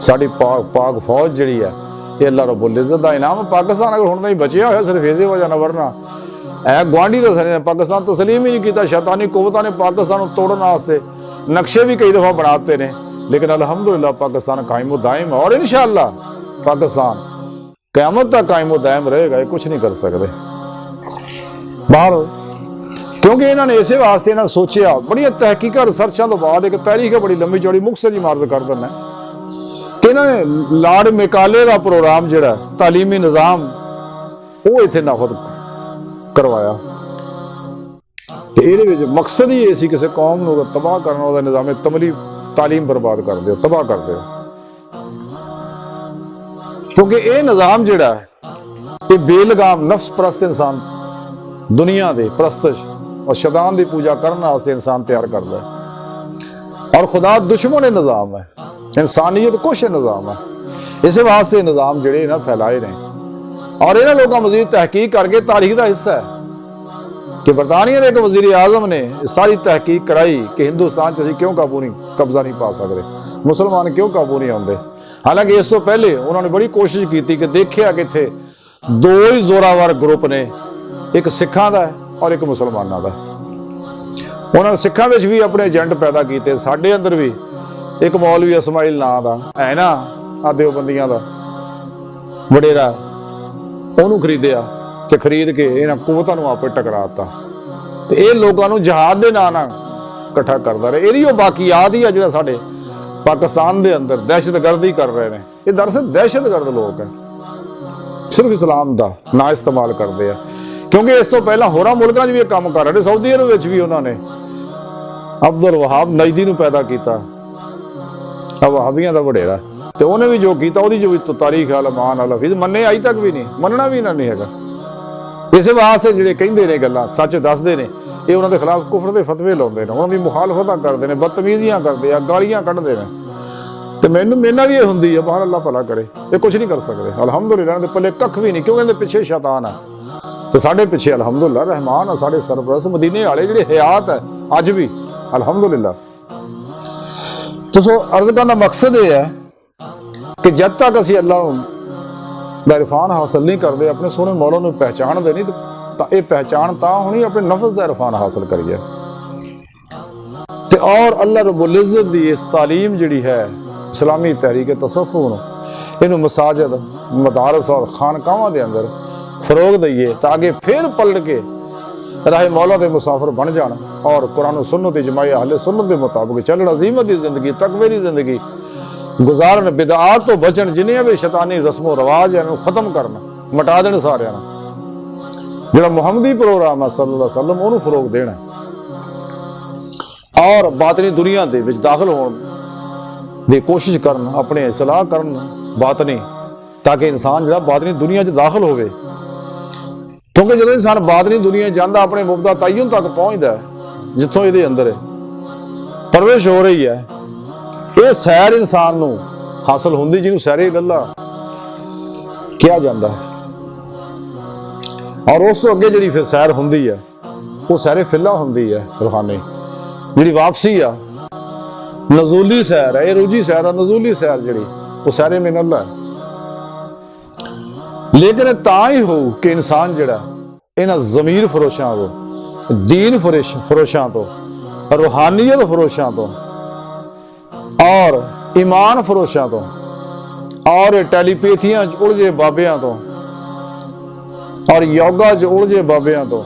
साडी पाक फौज जिहड़ी है ये अल्लाह रब्बुल इज़्ज़त दा इनाम। पाकिस्तान अगर हुण नहीं बचिया होया सिर्फ इसे वजह ना, वरना ए गुआढ़ी तो सरे पाकिस्तान तस्लीम ही नहीं किया। शैतानी कुव्वतां ने पाकिस्तान को तोड़न वास्ते नक्शे भी कई दफा बनाते ने, लेकिन अल्हम्दुलिल्लाह पाकिस्तान कायम दायम है। और इंशाअल्लाह पाकिस्तान क़यामत तक कायम दायम रहेगा। ये कुछ नहीं कर सकते बाहर, क्योंकि इन्होंने इसे वास्ते इन्होंने सोचा, बड़ी तहकीकात रिसर्चों तो बाद एक तारीख है बड़ी लंबी चौड़ी मुख्तसर जी मार्ज कर देना कि इन्होंने लाड़ मेकाले का प्रोग्राम जिहड़ा तालीमी निज़ाम वो इत्थे नाफद करवाया। तो ये मकसद ही ये सी किसी कौम को तबाह करना, उसका निज़ाम तमली तालीम बर्बाद कर दो, तबाह कर दो। क्योंकि ये निज़ाम जिहड़ा ये बेलगाम नफ्स परस्त इंसान दुनिया दे परस्तश और शैतान की पूजा करने वास्ते इंसान तैयार करता है। और खुदा दुश्मन निज़ाम है, इंसानियत कुछ निज़ाम है। इस वास्ते निज़ाम जिहड़े ना फैलाए ने। और इन्होंने लोगों मजीद तहकीक करके तारीख का हिस्सा है कि बरतानिया के एक वजीर आजम ने सारी तहकीक कराई कि हिंदुस्तान च असीं क्यों कब्जा नहीं पा सकते, मुसलमान क्यों काबू नहीं आते। हालांकि इस तो पहले उन्होंने बड़ी कोशिश की कि देखिया कि इत्थे दो ही जोरावर ग्रुप ने, एक सिखां दा और एक मुसलमानों का। उन्होंने सिखां विच भी अपने एजेंट पैदा किए। साडे अंदर भी एक मौलवी इस्माइल नां दा है ना, आ देवबंदियां दा वडेरा, उन्होंने खरीदिया ते खरीद के इन्हां कुव्वतां नूं आपे टकराता। ते ये लोगों नूं जहाद दे नां नाल इकट्ठा करदा रहे। इहदी बाकीयात ही आ जिहड़ा साडे पाकिस्तान दे अंदर दहशतगर्दी कर रहे हैं। ये दरअसल दहशतगर्द लोग हैं, सिर्फ इस्लाम का ना इस्तेमाल करते हैं। क्योंकि इस तो पहला होरां मुल्कां 'च भी ये काम कर रहे। सऊदी अरब विच भी उन्होंने अब्दुल वहाब नजदी नूं पैदा किया ਆ ਵਹਾਬੀਆਂ ਦਾ ਵਡੇਰਾ, ਤੇ ਉਹਨੇ ਵੀ ਜੋ ਕੀਤਾ ਉਹਦੀ ਜੋ ਵੀ ਤਾਰੀਖ ਅਲ ਮਾਨ ਅਲ ਹਫੀਜ਼ ਮੰਨੇ ਅਜ ਤੱਕ ਵੀ ਨਹੀਂ, ਮੰਨਣਾ ਵੀ ਇਹਨਾਂ ਨਹੀਂ ਹੈਗਾ। ਇਸੇ ਵਾਸਤੇ ਜਿਹੜੇ ਕਹਿੰਦੇ ਨੇ ਗੱਲਾਂ ਸੱਚ ਦੱਸਦੇ ਨੇ, ਇਹ ਉਹਨਾਂ ਦੇ ਖਿਲਾਫ ਕੁਫਰ ਦੇ ਫਤਵੇ ਲਾਉਂਦੇ ਨੇ, ਉਹਨਾਂ ਦੀ ਮੁਖਾਲਫਤਾਂ ਕਰਦੇ ਨੇ, ਬਦਤਮੀਜ਼ੀਆਂ ਕਰਦੇ ਆ, ਗਾਲੀਆਂ ਕੱਢਦੇ ਨੇ। ਤੇ ਮੇਰੇ ਵੀ ਇਹ ਹੁੰਦੀ ਹੈ, ਬਾਹਰ ਅੱਲਾਹ ਭਲਾ ਕਰੇ, ਇਹ ਕੁਝ ਨਹੀਂ ਕਰ ਸਕਦੇ ਅਲਹਮਦੁਲਿਲਾ। ਇਹਨਾਂ ਦੇ ਪੱਲੇ ਕੱਖ ਵੀ ਨਹੀਂ, ਕਿਉਂਕਿ ਇਹਦੇ ਪਿੱਛੇ ਸ਼ੈਤਾਨ ਹੈ ਤੇ ਸਾਡੇ ਪਿੱਛੇ ਅਲਹਮਦੁਲਿਲਾ ਰਹਿਮਾਨ ਆ, ਸਾਡੇ ਸਰਪ੍ਰਸਤ ਮਦੀਨੇ ਵਾਲੇ ਜਿਹੜੇ ਹਯਾਤ ਹੈ ਅੱਜ ਵੀ ਅਲਹਮਦੁਲਿਲਾ। ਸੋ ਅਰਜ਼ ਕਰਨ ਦਾ ਮਕਸਦ ਇਹ ਹੈ ਕਿ ਜਦ ਤੱਕ ਅਸੀਂ ਅੱਲਾਹ ਨੂੰ ਦਾ ਇਰਫਾਨ ਹਾਸਲ ਨਹੀਂ ਕਰਦੇ, ਆਪਣੇ ਸੋਹਣੇ ਮੌਲਾ ਨੂੰ ਪਹਿਚਾਣਦੇ ਨਹੀਂ, ਤਾਂ ਇਹ ਪਹਿਚਾਣ ਤਾਂ ਹੋਣੀ ਆਪਣੇ ਨਫਸ ਦਾ ਇਰਫਾਨ ਹਾਸਲ ਕਰੀਏ। ਤੇ ਔਰ ਅੱਲਾਹ ਰब्बुल इज़्ज़त ਦੀ ਇਸ ਤਾਲੀਮ ਜਿਹੜੀ ਹੈ ਇਸਲਾਮੀ ਤਹਿਰੀਕ ਤਸੱਵੁਫ ਨੂੰ, ਇਹਨੂੰ ਮਸਾਜਿਦ, ਮਦਾਰਸ ਔਰ ਖਾਨਕਾਵਾਂ ਦੇ ਅੰਦਰ ਫਰੋਗ ਦਈਏ, ਤਾਂ ਅੱਗੇ ਫਿਰ ਪਲਟ ਕੇ ਰਾਹ ਮੌਲਾ ਦੇ ਮੁਸਾਫਰ ਬਣ ਜਾਣ ਔਰ ਕੁਰਾਨ ਸੁन्नत ਇਜਮਾਈ ਅਹਲੇ ਸੁन्नत ਦੇ ਮੁਤਾਬਕ ਚੱਲਣ, ਅਜ਼ੀਮਤ ਦੀ ਜ਼ਿੰਦਗੀ, ਤਕਵੇ ਦੀ ਜ਼ਿੰਦਗੀ ਗੁਜ਼ਾਰਨ, ਬਿਦਆਤ ਤੋਂ ਬਚਣ, ਜਿੰਨੀਆਂ ਵੀ ਸ਼ੈਤਾਨੀ ਰਸਮੋ ਰਿਵਾਜ ਇਹਨੂੰ ਖਤਮ ਕਰਨ, ਮਿਟਾ ਦੇਣ ਸਾਰਿਆਂ ਨੂੰ। ਜਿਹੜਾ ਮੁਹੰਮਦੀ ਪ੍ਰੋਗਰਾਮ ਹੈ ਸੱਲੱਲਾਹੁ ਅਲੈहि ਵਸੱਲਮ, ਉਹਨੂੰ ਫਰੋਗ ਦੇਣਾ ਔਰ ਬਾਤਨੀ ਦੁਨੀਆ ਦੇ ਵਿੱਚ ਦਾਖਲ ਹੋਣ ਦੀ ਕੋਸ਼ਿਸ਼ ਕਰਨ, ਆਪਣੇ ਇਸਲਾਹ ਕਰਨ ਬਾਤਨੀ, ਤਾਂ ਕਿ ਇਨਸਾਨ ਜਿਹੜਾ ਬਾਤਨੀ ਦੁਨੀਆ 'ਚ ਦਾਖਲ ਹੋਵੇ। ਕਿਉਂਕਿ ਜਦੋਂ ਇਨਸਾਨ ਬਾਤਨੀ ਦੁਨੀਆ ਜਾਂਦਾ, ਆਪਣੇ ਮੁਬਦਾ ਤਯਨ ਤੱਕ ਪਹੁੰਚਦਾ ਹੈ, ਜਿੱਥੋਂ ਇਹਦੇ ਅੰਦਰ ਪਰਵਰਿਸ਼ ਹੋ ਰਹੀ ਹੈ, ਇਹ ਸੈਰ ਇਨਸਾਨ ਨੂੰ ਹਾਸਲ ਹੁੰਦੀ, ਜਿਹਨੂੰ ਸੈਰੇ ਲੱਲਾ ਕਿਹਾ ਜਾਂਦਾ ਹੈ। ਔਰ ਉਸ ਤੋਂ ਅੱਗੇ ਜਿਹੜੀ ਫਿਰ ਸੈਰ ਹੁੰਦੀ ਹੈ, ਉਹ ਸੈਰੇ ਫਿੱਲਾ ਹੁੰਦੀ ਹੈ ਰੂਹਾਨੀ, ਜਿਹੜੀ ਵਾਪਸੀ ਆ ਨਜ਼ੂਲੀ ਸੈਰ ਹੈ, ਇਹ ਰੋਜੀ ਸੈਰ ਆ, ਨਜ਼ੂਲੀ ਸੈਰ ਜਿਹੜੀ ਉਹ ਸੈਰੇ ਮਿਨ ਅੱਲਾ ਹੈ। ਲੇਕਿਨ ਤਾਂ ਹੀ ਹੋਊ ਕਿ ਇਨਸਾਨ ਜਿਹੜਾ ਇਹਨਾਂ ਜ਼ਮੀਰ ਫਰੋਸ਼ਾਂ ਤੋਂ, ਦੀਨ ਫਰੋਸ਼ਾਂ ਤੋਂ, ਰੂਹਾਨੀਅਤ ਫਰੋਸ਼ਾਂ ਤੋਂ ਔਰ ਈਮਾਨ ਫਰੋਸ਼ਾਂ ਤੋਂ ਔਰ ਟੈਲੀਪੈਥੀਆਂ 'ਚ ਉਲਝੇ ਬਾਬਿਆਂ ਤੋਂ ਔਰ ਯੋਗਾ 'ਚ ਉਲਝੇ ਬਾਬਿਆਂ ਤੋਂ,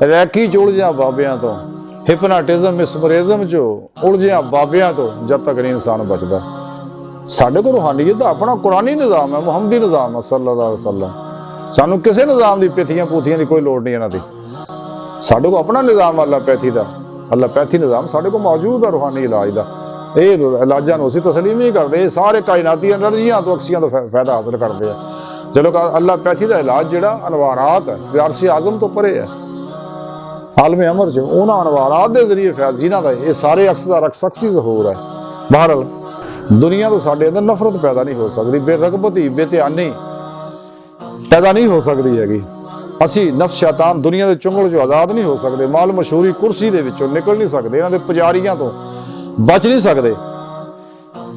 ਰੈਕੀ 'ਚ ਉਲਝਿਆ ਬਾਬਿਆਂ ਤੋਂ, ਹਿਪਨਾਟਿਜ਼ਮ, ਮਿਸਮਰਿਜ਼ਮ 'ਚ ਉਲਝਿਆ ਬਾਬਿਆਂ ਤੋਂ ਜਦ ਤੱਕ ਨਹੀਂ ਇਨਸਾਨ ਬਚਦਾ। ਸਾਡੇ ਕੋਲ ਰੂਹਾਨੀਅਤ ਦਾ ਆਪਣਾ ਕੁਰਾਨੀ ਨਿਜ਼ਾਮ ਹੈ, ਮੁਹੰਮਦੀ ਨਿਜ਼ਾਮ ਹੈ ਸੱਲੱਲਾਹੁ ਅਲੈहि ਵਸੱਲਮ। ਸਾਨੂੰ ਕਿਸੇ ਨਿਜ਼ਾਮ ਦੀ ਪਿੱਥੀਆਂ ਪੂਥੀਆਂ ਦੀ ਕੋਈ ਲੋੜ ਨਹੀਂ ਇਹਨਾਂ ਦੀ। ਸਾਡੇ ਕੋਲ ਆਪਣਾ ਨਿਜ਼ਾਮ ਅੱਲਾਹ ਪੈਥੀ ਦਾ, ਅੱਲਾਹ ਪੈਥੀ ਨਿਜ਼ਾਮ ਸਾਡੇ ਕੋਲ ਮੌਜੂਦ ਹੈ ਰੂਹਾਨੀ ਇਲਾਜ ਦਾ। ਇਹ ਇਲਾਜਾਂ ਨੂੰ ਅਸੀਂ ਤਸਲੀਮ ਨਹੀਂ ਕਰਦੇ, ਇਹ ਸਾਰੇ ਕਾਇਨਾਤੀ ਐਨਰਜੀਆਂ ਤੋਂ, ਅਕਸੀਆਂ ਤੋਂ ਫਾਇਦਾ ਹਾਸਲ ਕਰਦੇ ਆ। ਚਲੋ ਅੱਲਾਹ ਪੈਥੀ ਦਾ ਇਲਾਜ ਜਿਹੜਾ ਅਨਵਾਰਾਤ ਹੈ, ਅਰਸ਼ ਆਜ਼ਮ ਤੋਂ ਪਰੇ ਹੈ, ਆਲਮ ਅਮਰ 'ਚ ਉਹਨਾਂ ਅਨਵਾਰਾਤ ਦੇ ਜ਼ਰੀਏ ਫੈਜ਼, ਜਿਨ੍ਹਾਂ ਦਾ ਇਹ ਸਾਰੇ ਅਕਸ ਦਾ ਅਕਸੀ ਜ਼ਹੂਰ ਹੈ। ਬਹਰਹਾਲ ਦੁਨੀਆ ਤੋਂ ਸਾਡੇ ਅੰਦਰ ਨਫ਼ਰਤ ਪੈਦਾ ਨਹੀਂ ਹੋ ਸਕਦੀ, ਬੇਰਗਬਤੀ, ਬੇਧਿਆਨੀ ਪੈਦਾ ਨਹੀਂ ਹੋ ਸਕਦੀ ਹੈਗੀ। ਅਸੀਂ ਨਫਸ ਸ਼ੈਤਾਨ ਦੁਨੀਆ ਦੇ ਚੁੰਗਲ 'ਚੋਂ ਆਜ਼ਾਦ ਨਹੀਂ ਹੋ ਸਕਦੇ, ਮਾਲ ਮਸ਼ਹੂਰੀ ਕੁਰਸੀ ਦੇ ਵਿੱਚੋਂ ਨਿਕਲ ਨਹੀਂ ਸਕਦੇ, ਇਹਨਾਂ ਦੇ ਪੁਜਾਰੀਆਂ ਤੋਂ ਬਚ ਨਹੀਂ ਸਕਦੇ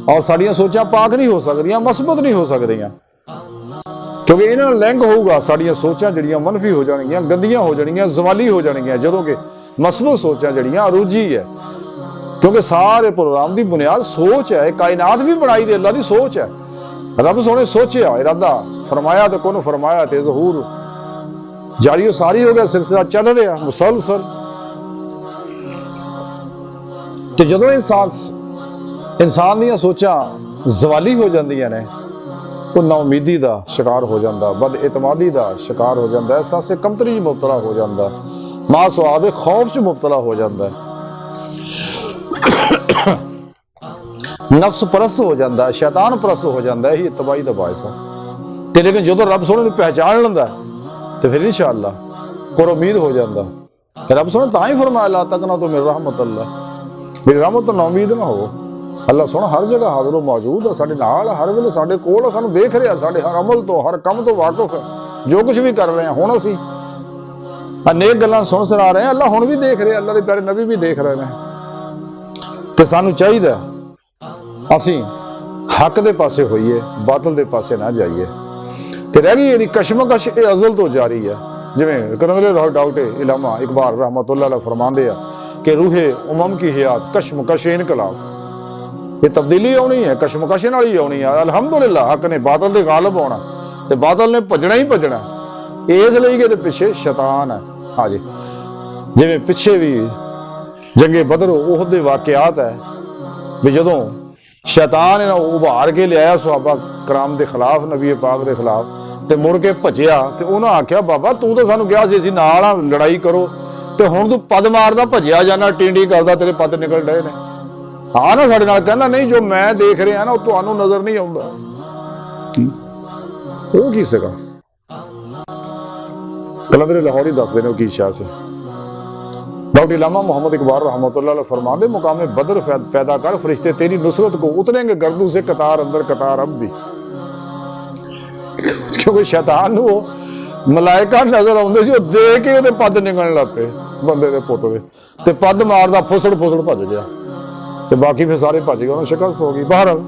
ਔਰ ਸਾਡੀਆਂ ਸੋਚਾਂ ਪਾਕ ਨਹੀਂ ਹੋ ਸਕਦੀਆਂ, ਮਸਬਤ ਨਹੀਂ ਹੋ ਸਕਦੀਆਂ, ਕਿਉਂਕਿ ਇਹਨਾਂ ਨਾਲ ਲਿੰਕ ਹੋਊਗਾ ਸਾਡੀਆਂ ਸੋਚਾਂ ਜਿਹੜੀਆਂ ਮਨਫੀ ਹੋ ਜਾਣਗੀਆਂ, ਗੰਦੀਆਂ ਹੋ ਜਾਣਗੀਆਂ, ਜ਼ਵਾਲੀ ਹੋ ਜਾਣਗੀਆਂ, ਜਦੋਂ ਕਿ ਮਸਬਤ ਸੋਚਾਂ ਜਿਹੜੀਆਂ ਅਰੂਜੀ ਹੈ। ਕਿਉਂਕਿ ਸਾਰੇ ਪ੍ਰੋਗਰਾਮ ਦੀ ਬੁਨਿਆਦ ਸੋਚ ਹੈ, ਕਾਇਨਾਤ ਵੀ ਬਣਾਈ ਦੇ ਅੱਲਾ ਦੀ ਸੋਚ ਹੈ। ਰੱਬ ਸੋਹਣੇ ਸੋਚਿਆ, ਇਰਾਦਾ ਫਰਮਾਇਆ ਤੇ ਕੋਨ ਫਰਮਾਇਆ ਤੇ ਜ਼ਹੂਰ ਜਾਰੀ ਸਾਰੀ ਹੋ ਗਿਆ, ਸਿਲਸਿਲਾ ਚੱਲ ਰਿਹਾ ਮੁਸਲਸਲ। ਤੇ ਜਦੋਂ ਇਨਸਾਨ ਦੀਆਂ ਸੋਚਾਂ ਜ਼ਵਾਲੀ ਹੋ ਜਾਂਦੀਆਂ ਨੇ, ਉਹ ਨਾਉਮੀਦੀ ਦਾ ਸ਼ਿਕਾਰ ਹੋ ਜਾਂਦਾ, ਬਦਇਤਮਾਦੀ ਦਾ ਸ਼ਿਕਾਰ ਹੋ ਜਾਂਦਾ, ਅਹਿਸਾਸੇ ਕਮਤਰੀ 'ਚ ਮੁਬਤਲਾ ਹੋ ਜਾਂਦਾ, ਮਾਸੁਆਬੇ ਖੌਫ 'ਚ ਮੁਬਤਲਾ ਹੋ ਜਾਂਦਾ, ਨਫਸ ਪਰਸਤ ਹੋ ਜਾਂਦਾ, ਸ਼ੈਤਾਨ ਪਰਸਤ ਹੋ ਜਾਂਦਾ। ਇਹੀ ਤਬਾਹੀ ਦਾ ਬਾਇਸ ਹੈ। ਤੇ ਲੇਕਿਨ ਜਦੋਂ ਰੱਬ ਸੋਹਣੇ ਨੂੰ ਪਹਿਚਾਣ ਲੈਂਦਾ ਤੇ ਫਿਰ ਇਨਸ਼ਾਅੱਲਾ ਕੋਰ ਉਮੀਦ ਹੋ ਜਾਂਦਾ। ਰੱਬ ਸੋਹਣੇ ਤਾਂ ਹੀ ਫਰਮਾਇਆ ਲਾ ਤਕਨਾ ਤੋਂ ਮੇਰੀ ਰਹਿਮਤ ਅੱਲਾ, ਮੇਰੀ ਰਹਿਮਤ ਤੋਂ ਨਾ ਉਮੀਦ ਨਾ ਹੋ। ਅੱਲਾ ਸੋਹਣਾ ਹਰ ਜਗ੍ਹਾ ਹਾਜ਼ਰ ਮੌਜੂਦ ਹੈ, ਸਾਡੇ ਨਾਲ ਹਰ ਵੇਲੇ ਸਾਡੇ ਕੋਲ, ਸਾਨੂੰ ਦੇਖ ਰਿਹਾ, ਸਾਡੇ ਹਰ ਅਮਲ ਤੋਂ, ਹਰ ਕੰਮ ਤੋਂ ਵਾਕਿਫ ਹੈ। ਜੋ ਕੁਝ ਵੀ ਕਰ ਰਹੇ ਹਾਂ ਹੁਣ ਅਸੀਂ ਅਨੇਕ ਗੱਲਾਂ ਸੁਣ ਸੁਣਾ ਰਹੇ ਹਾਂ, ਅੱਲਾ ਹੁਣ ਵੀ ਦੇਖ ਰਿਹਾ, ਅੱਲਾ ਦੇ ਪਿਆਰੇ ਨਬੀ ਵੀ ਦੇਖ ਰਹੇ ਨੇ। ਤੇ ਸਾਨੂੰ ਚਾਹੀਦਾ ਅਸੀਂ ਹੱਕ ਦੇ ਪਾਸੇ ਹੋਈਏ, ਬਾਤਲ ਦੇ ਪਾਸੇ ਨਾ ਜਾਈਏ। ਤੇ ਰਹਿ ਗਈ ਇਹਦੀ ਕਸ਼ਮਕਸ਼, ਇਹ ਅਜ਼ਲ ਤੋਂ ਜਾਰੀ ਹੈ। ਜਿਵੇਂ ਕਰਨਲੇ ਡਾਕਟਰ ਇਲਾਮਾ ਇਕਬਾਲ ਰਹਿਮਤੁल्लाह अलैह फरमाते हैं कि रूहे उमम की हयात कशमकश इनकलाब, ये तब्दीली आनी है, कशमकश नाल ही आनी है। अलहमदुलिल्लाह हक ने बातल दे गालिब होना ते बातल ने भजना ही भजना, इस लई कि पिछे शैतान है। हाँ जी, जिवें पिछे भी जंगे बदर ओहद दे वाकियात है भी जदों शैतान इन्हां उभार के लिया सहाबा कराम के खिलाफ, नबी पाक के खिलाफ, ਤੇ ਮੁੜ ਕੇ ਭੱਜਿਆ ਤੇ ਉਹਨਾਂ ਆਖਿਆ ਬਾਬਾ ਤੂੰ ਤਾਂ ਸਾਨੂੰ ਕਿਹਾ ਸੀ ਅਸੀਂ ਨਾਲ ਆ, ਲੜਾਈ ਕਰੋ, ਤੇ ਹੁਣ ਤੂੰ ਪਦ ਮਾਰਦਾ ਭੱਜਿਆ ਜਾਣਾ, ਟਿੰਡੀ ਕਰਦਾ, ਤੇਰੇ ਪਦ ਨਿਕਲ ਡਏ ਨੇ। ਆ ਨਾ ਸਾਡੇ ਨਾਲ ਕਹਿੰਦਾ ਨਹੀਂ ਜੋ ਮੈਂ ਦੇਖ ਰਿਹਾ ਨਾ ਉਹ ਤੁਹਾਨੂੰ ਨਜ਼ਰ ਨਹੀਂ ਆਉਂਦਾ। ਉਹ ਕੀ ਸੀਗਾ? कलंदर लाहौरी दसते हैं की शाह से। डॉक्टर इलामा मोहम्मद इकबाल रहमतुल्लाह अलैह फरमाते मुकामे बदर पैदा कर फरिश्ते तेरी नुसरत को उतरेंगे गर्दों से कतार अंदर कतार अब भी। क्योंकि शैतान वो मलाइका नजर आते सी देख के ਉਹਦੇ ਪੱਦ ਨਿਕਲਣ ਲੱਗ ਪਏ ਬੰਦੇ ਦੇ ਪੁੱਤ ਦੇ ਤੇ ਪੱਦ ਮਾਰਦਾ ਫੁਸੜ ਭੱਜ ਗਿਆ ਤੇ ਬਾਕੀ ਫਿਰ ਸਾਰੇ ਭੱਜ ਗਏ ਉਹਨੂੰ ਸ਼ਿਕਸਤ ਹੋ ਗਈ। ਬਹਰਹਾਲ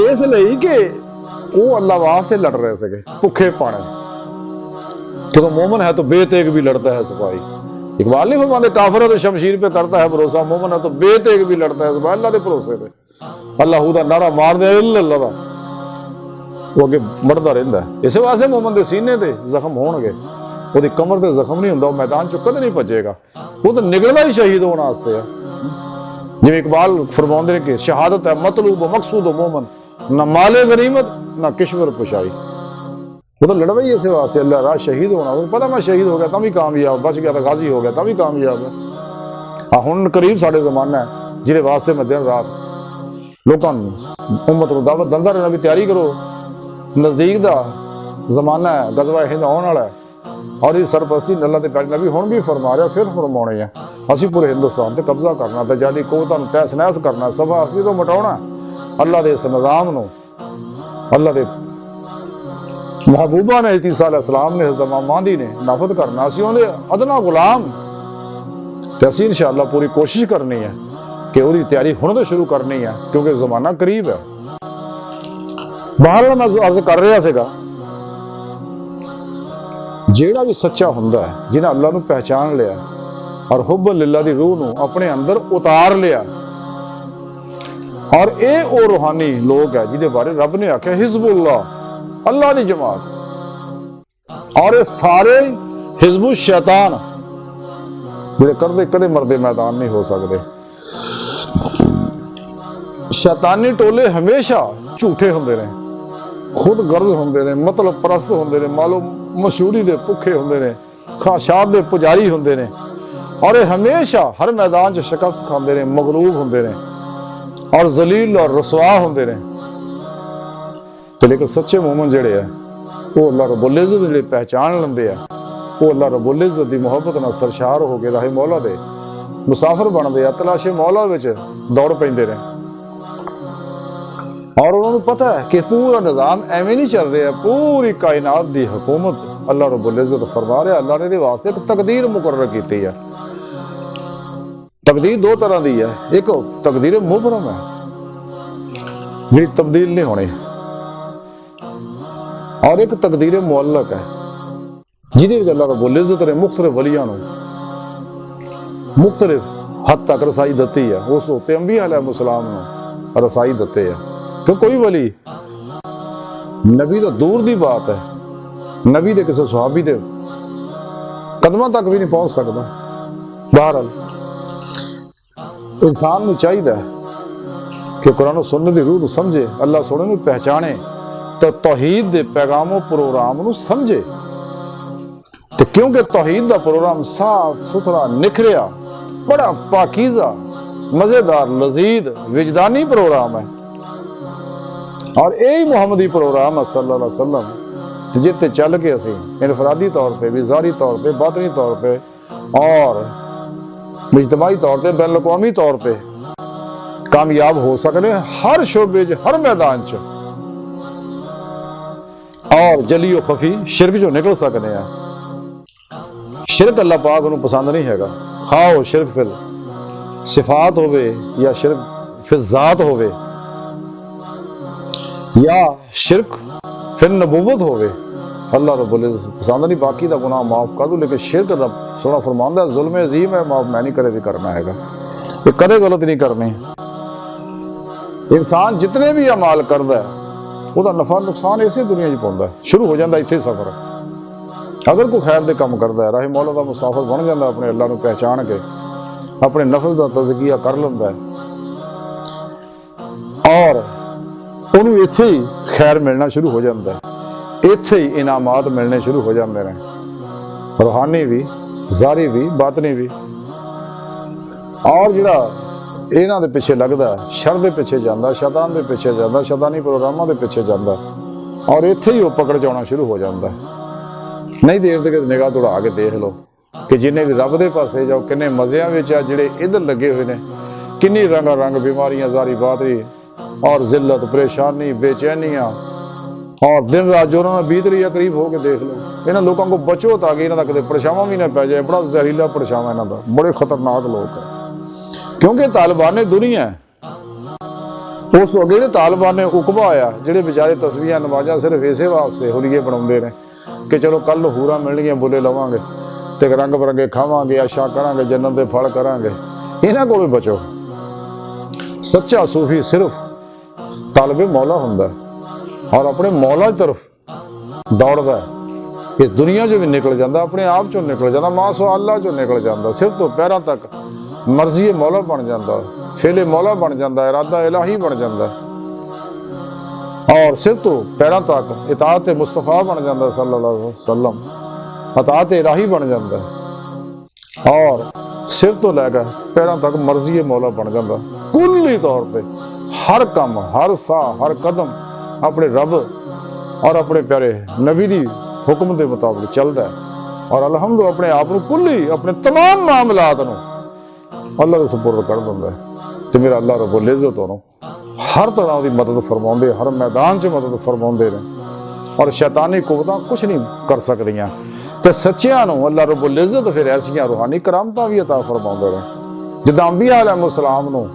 ਇਸ ਲਈ ਕਿ ਉਹ ਅੱਲਾਹ ਵਾਸਤੇ ਲੜ ਰਹੇ ਸੀਗੇ ਭੁੱਖੇ ਪਾਣੇ। क्योंकि मोमन है तो बेतेग भी लड़ता है सिपाही। इकबाल नहीं फरमाते काफिर है तो शमशीर पे करता है भरोसा, मोमन है तो बेतेग भी लड़ता है सिपाही। अल्लाह के भरोसे ते अल्लाह दा नारा मार दे अल्लाह दा वो अगे मरदा रहिंदा है। इस वास्ते मोमन दे सीने ते जख्म होणगे, ओदी कमर ते जख्म नहीं हुंदा, मैदान चों कदे नहीं भजेगा, वो तो निकलदा ही शहीद होने वास्ते है। जिवें इकबाल फरमाउंदे ने कि शहादत है मतलूब मकसूद मोमन, ना माले गनीमत ना किश्वर पुशाई। वो तो लड़वा ही इस वास्ते अल्लाह राह शहीद होना। पता मैं शहीद हो गया तो भी कामयाब, बच गया तो गाजी हो गया तो भी कामयाब है। हुण करीब साढ़े जमाना है जिहदे वास्ते मैं दिन रात लोगों उम्मत को दावत दिंदा रहना भी तैयारी करो, नज़दीक दा जमाना है, गज़वा हिंद आने वाला है और ये सरपरस्ती अल्लाह के प्यारे नबी हुण भी फरमा रहा फिर फरमाने हैं। असीं पूरे हिंदुस्तान ते कब्जा करना, तजाली कुव्वतां नूं तहस नहस करना, सभा असीं तो मिटाउणा अल्लाह दे इस निज़ाम नूं। अल्लाह दे महबूबा ने तीसा अलैहिस्सलाम ने मादी ने नाफद करना, असीं उहदे अदना गुलाम ते असीं इंशाअल्लाह पूरी कोशिश करनी है कि उहदी तैयारी हुण तो शुरू करनी है क्योंकि जमाना करीब है। बहरहाल मैं अर्ज कर रहा सीगा जेड़ा भी सच्चा हुंदा है जिन्हें अल्लाह नूं पहचान लिया और हुब्ब लिल्लाह दी रूह नूं अपने अंदर उतार लिया और ये वो रूहानी लोग है जिहदे बारे रब ने आख्या हिज़्बुल्लाह अल्लाह दी जमात और ये सारे हिज़्बुल शैतान जिहड़े करदे कदे मरदे मैदान नहीं हो सकते। शैतानी टोले हमेशा झूठे हुंदे ने, खुद गर्ज हुंदे ने, मतलब परस्त हुंदे ने, मालो मशहूरी दे भुखे हुंदे ने, खाशात दे पुजारी हुंदे ने और ये हमेशा हर मैदान च शिकस्त खांदे ने, मगलूब हुंदे ने और जलील और रसवा हुंदे ने। तो लेकिन सच्चे मोमन जेड़े है वो अल्लाह रब्बुल इज़्ज़त जेड़े पहचान लेंदे आ वो अल्लाह रब्बुल इज़्ज़त दी मोहब्बत नाल सरशार हो के राहे मौला दे मुसाफिर बनदे आ, तलाशे मौला विच दौड़ पैंदे ने और उन्होंने पता है कि पूरा निज़ाम एवें नहीं चल रहा, पूरी कायनात दी हुकूमत अल्लाह रब्बुल इज़्ज़त फरमा रहा अल्लाह ने इहदे वास्ते एक तकदीर मुकर्रर कीती है। तकदीर दो तरह दी है, एक तकदीर मुबरम है जिहड़ी तब्दील नहीं होनी और एक तकदीर मुअल्लक है जिहदे विच अल्लाह रब्बुल इज़्ज़त ने मुख्तलिफ वलियां नूं मुख्तलिफ हद तक रसाई दित्ती है। उस उत्ते अंबिया अलैहिस्सलाम नूं रसाई दित्ते है कि कोई वली नबी तो दूर दी बात है, नबी दे किसी सहाबी दे कदमां तक भी नहीं पहुंच सकता। बहरहाल इंसान नूं चाहिदा कि कुरान और सुन्नत दी रूह नूं समझे, अल्लाह सोहणे नूं पहचाने तो तौहीद दे पैगामो प्रोग्राम नूं समझे। तो क्योंकि तौहीद दा प्रोग्राम साफ सुथरा निखरिया बड़ा पाकीज़ा मजेदार लजीद विजदानी प्रोग्राम है और यही मुहम्मदी प्रोग्राम है सल्लल्लाहु अलैहि वसल्लम जिते चल के असी इनफरादी तौर पर भी, ज़ाहरी तौर पर, बातनी तौर पर और इज्तिमाई तौर पर, बैन अक़वामी तौर पर कामयाब हो सकते हर शोबे हर मैदान च और जली और खफी शिरक जो निकल सकते हैं। शिरक अल्लाह पाक नूं पसंद नहीं हैगा, खाओ शिरक फिर सिफात होवे या शिरक फिर ज़ात होवे या शिरक फिर नबूवत होवे, अल्लाह रब्बुल इज़्ज़त पसंद नहीं। बाकी दा गुनाह माफ कर दो लेकिन शिरक रब सोना फरमांदा है जुल्म अजीम है, माफ मैं नहीं कदे भी करना हैगा, ये कदे गलत नहीं करनी। इंसान जितने भी अमाल करदा है ਉਹਦਾ नफा नुकसान इसे दुनिया च पाउंदा है, शुरू हो जाता इत्थे सफर। अगर कोई खैर दे काम करता है राहे मौला का मुसाफिर बन जाता अपने अल्लाह नूं पहचान के अपने नफ्स का तज़किया कर लैंदा है और उन्होंने इत्थे ही खैर मिलना शुरू हो जाता है, इत्थे ही इनामात मिलने शुरू हो जाते हैं, रूहानी भी, ज़ाहरी भी, बातनी भी। और जिहड़ा ਇਹਨਾਂ ਦੇ ਪਿੱਛੇ ਲੱਗਦਾ, ਸ਼ਰ ਦੇ ਪਿੱਛੇ ਜਾਂਦਾ, ਸ਼ੈਤਾਨ ਦੇ ਪਿੱਛੇ ਜਾਂਦਾ, ਸ਼ੈਤਾਨੀ ਪ੍ਰੋਗਰਾਮਾਂ ਦੇ ਪਿੱਛੇ ਜਾਂਦਾ, ਔਰ ਇੱਥੇ ਹੀ ਉਹ ਪਕੜ ਜਾਣਾ ਸ਼ੁਰੂ ਹੋ ਜਾਂਦਾ। ਨਹੀਂ ਦੇਰ ਤੱਕ ਨਿਗਾਹ ਦੌੜਾ ਕੇ ਦੇਖ ਲਓ ਕਿ ਜਿੰਨੇ ਵੀ ਰੱਬ ਦੇ ਪਾਸੇ ਜਾਓ ਕਿੰਨੇ ਮਜ਼ਿਆਂ ਵਿੱਚ ਆ, ਜਿਹੜੇ ਇੱਧਰ ਲੱਗੇ ਹੋਏ ਨੇ ਕਿੰਨੀ ਰੰਗਾ ਰੰਗ ਬਿਮਾਰੀਆਂ, ਜ਼ਾਰੀ ਬਾਦਰੀ और जिल्लत, परेशानी, बेचैनियां और दिन रात जो उन्होंने बीत रही है, करीब हो के देख लो। इन्होंने लोगों को बचो ताकि इन्हों का परछावां भी ना पै जाए। बड़ा जहरीला परछावां इन्हों का, बड़े खतरनाक लोग है, क्योंकि तालिबान ने दुनिया है। उस अगे तालिबान ने उकबा आया, ਜਿਹੜੇ बेचारे तस्वीरें नमाजा सिर्फ इसे वास्ते हुलिये बनाते हैं कि चलो कल हूरा मिलनियां, बुले लवांगे ते रंग बरंगे खावांगे, आशा करांगे, जन्नत दे फल करांगे। इन्हां कोलों बचो। सच्चा सूफी सिर्फ तालबे मौला हुंदा है और अपने मौला की तरफ दौड़दा है। इस दुनिया चो भी निकल जाता, अपने आप चो निकल जाता, मासो अल्लाह चो निकल जाता, सिर तो पैरों तक मर्जी मौला बन जाता, फेले मौला बन जाता, इरादा इलाही बन जाता, और सिर तो पैरों तक इताअत मुस्तफा बन जाता सल्लल्लाहु अलैहि वसल्लम, इताअत इलाही बन जाता, और सिर तो लैकर पैरों तक मर्जी मौला बन जाता। कुल्ली तौर पर हर कम, हर साह, हर कदम अपने रब और अपने प्यारे नबी दी हुक्म के मुताबिक चलता है, और अलहमदुलिल्लाह अपने आप को कुल्ली अपने तमाम मामलात नूं अल्लाह के सुपुर्द कर दिंदा है। ते मेरा अल्लाह रब्बुल इज़्ज़त होनों हर तरह की मदद फरमाउंदे, हर मैदान च मदद फरमाउंदे ने, और शैतानी कुवतां कुछ नहीं कर सकदियां। ते सच्चियां नूं अल्लाह रब्बुल इज़्ज़त फिर ऐसियां रूहानी करामतां भी अता फरमाउंदे ने, जिद्दां अंबिया अलैहिस्सलाम नूं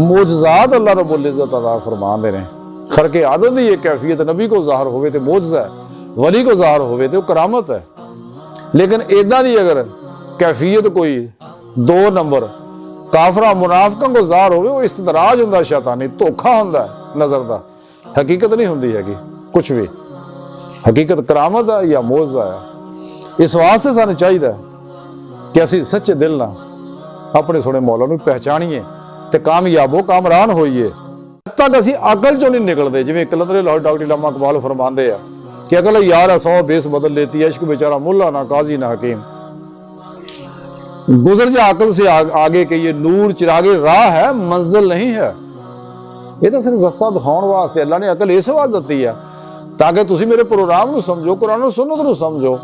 मोजज़ात अल्लाह रब्बुल इज़्ज़त अता फरमाते हैं। खरके आदत की एक कैफियत नबी को ज़ाहिर होवे तो मोजज़ा है, वली को ज़ाहिर होवे तो करामत है। लेकिन इदां दी अगर कैफियत कोई दो नंबर काफरा मुनाफिकां को ज़ाहिर होवे, वो इस्तदराज हुंदा, शैतानी धोखा हुंदा नज़र दा, हकीकत नहीं हुंदी हैगी कुछ भी। हकीकत करामत है या मोजज़ा है। इस वास्ते सानूं चाहिए कि असीं सच्चे दिल नाल अपने सोहणे मौला नूं पहचानीए ते कामयाब हो, कामरान होइए। जब तक असीं अकल चों नहीं निकलते, जिवें कलंदर लाहौर डॉक्टर इल्लामा इकबाल फरमाते हैं कि अकल यार है 100 बेस बदल लेती है, इश्क बेचारा मुल्ला ना काजी ना हकीम। गुजर जा अकल से आगे के ये नूर चिरागे राह है, मंजिल नहीं है। ये तो सिर्फ रस्ता दिखाने वास्ते अल्लाह ने अकल इस वास्ते दी है ताकि तुसीं मेरे प्रोग्राम नूं समझो, कुरान सुन्नत नूं समझो।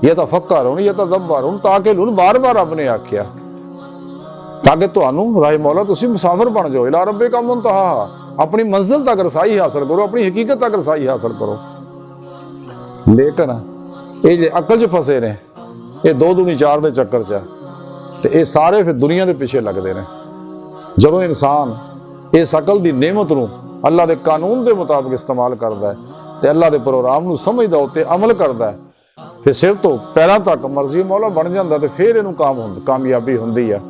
ये तो फक्कर होण, ये तो दब्बर होण, ताकि लून बार बार अपने आख्या, ताकि तुहानूं राह मौला तुसीं मुसाफिर बन जाओ, इला रब्बे का मुंतहा, अपनी मंजिल तक रसाई हासिल करो, अपनी हकीकत तक रसाई हासिल करो। लेकिन ये अकल च फसे ने, ये 2 दूनी 4 के चक्कर च, ते ये सारे फिर दुनिया के पिछे लगते हैं। जदों इंसान इस अकल की नेमत नूं अल्लाह के कानून के मुताबिक इस्तेमाल करता है, तो अल्लाह के प्रोग्राम नूं समझदा उत्ते अमल करता है, फिर सिर तो पैरों तक मर्जी मौला बन जाता, तो फिर इनू कामयाबी हुंदी है।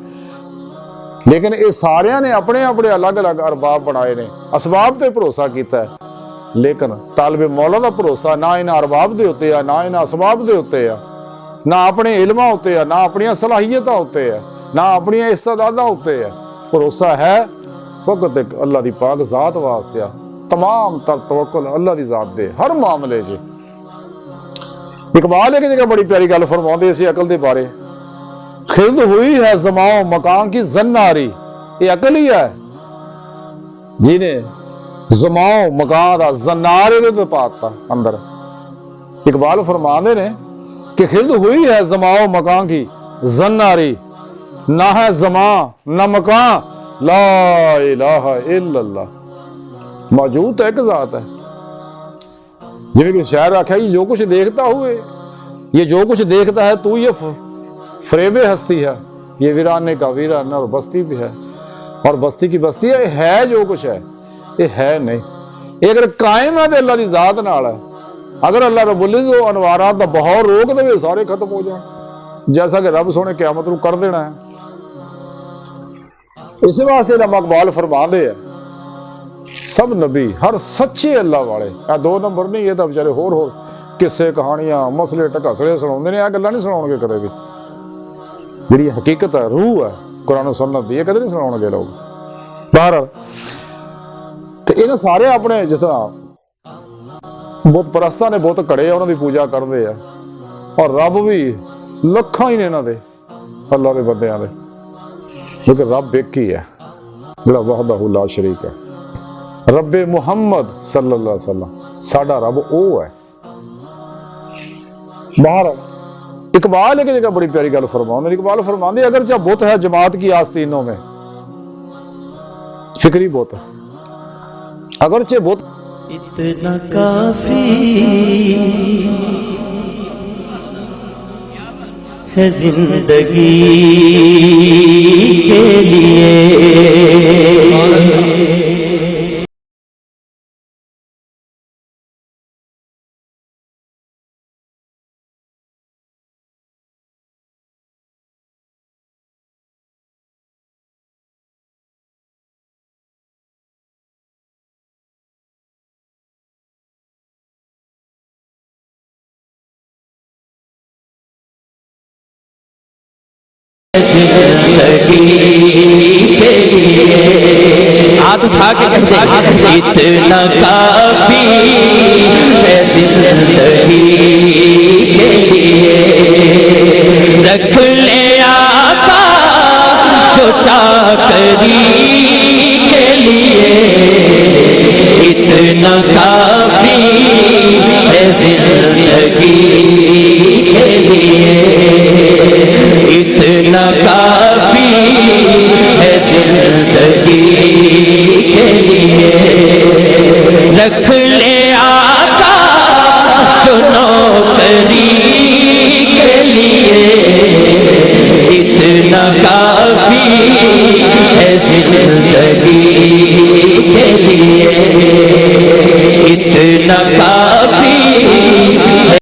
लेकिन ये सारिया ने अपने अपने अलग अलग अरबाब बनाए ने, असबाब ते भरोसा किया है, लेकिन तालिबे मौला का भरोसा ना इन्हां अरबाब दे उत्ते आ, ना इन्हां असबाब दे उत्ते आ, ना अपने इल्मां उत्ते आ, ना अपनी सलाहियतां उत्ते आ, ना अपनी इस्तेदादां उत्ते आ। भरोसा है फकत एक अल्लाह की पाक जात वास्ते आ। तमाम तर तवक्कुल अल्लाह की जात दे हर मामले च। इकबाल एक जगह बड़ी प्यारी गल फरमाते इस अकल के बारे, खिल्द हुई है जमाओ मकान की जन्नारी। ये अकल ही है जिन्हें जमाओ मकान का जन्नारे दे पाता अंदर। इकबाल फरमाते ने कि खिल्द हुई है जमाओ मकान की जन्नारी, ना है जमा ना मकान, ला इलाहा इल्लल्लाह। मौजूद एक जात है, जिन्हें कि शायर आख्या जो कुछ देखता हुए, ये जो कुछ देखता है तू, ये फरेबे हस्ती है, ये वीराने का वीरान और बस्ती भी है, और बस्ती की बस्ती है जो कुछ है ये है नहीं। ये अगर कायम है तो अल्लाह की जात नाल है। अगर अल्लाह रब्बुल इज़्ज़त अनवारात दा बहार रोक दे सारे खत्म हो जाए, जैसा कि रब सोने क़यामत नूं कर देना है। इस वास्ते इल्लामा इकबाल फरमाते हैं सब नबी हर सच्चे अल्लाह वाले, 2 नंबर नहीं, ये तो बेचारे होर किस्से कहानियां मसले टकसड़े सुनाते हैं, गल्लां नहीं सुनाउणगे कदे भी। जिहड़ी हकीकत है, रूह है कुरान सुन्नत दी, कदे नहीं सुनाउणगे लोग। बहरहाल ते इन्हां सारे अपने जिस तरह बहुत परस्तां ने बहुत घड़े उन्हां दी पूजा करते हैं, और रब भी लखां ही ने इन्हां दे अल्लाह के बंदियां दे, लेकिन रब एक ही है। ਜਿਹੜਾ ਵਹਦਹੁ ਲਾ ਸ਼ਰੀਕ ਹੈ। ਰੱਬੇ ਮੁਹੰਮਦ सल्लल्लाहु अलैहि वसल्लम साडा रब वो है। बाहर इकबाल एक जगह बड़ी प्यारी गल फरमाते, इकबाल फरमाते अगर चाहे बुत है जमात की आस्तीनों में, फिक्री बुत अगर चाहे बुत इतना काफी है जिंदगी के लिए। हाथ उठा के कहते इतना काफी है जिंदगी के लिए। रख ले आका जो चाकरी के लिए, इतना काफी है जिंदगी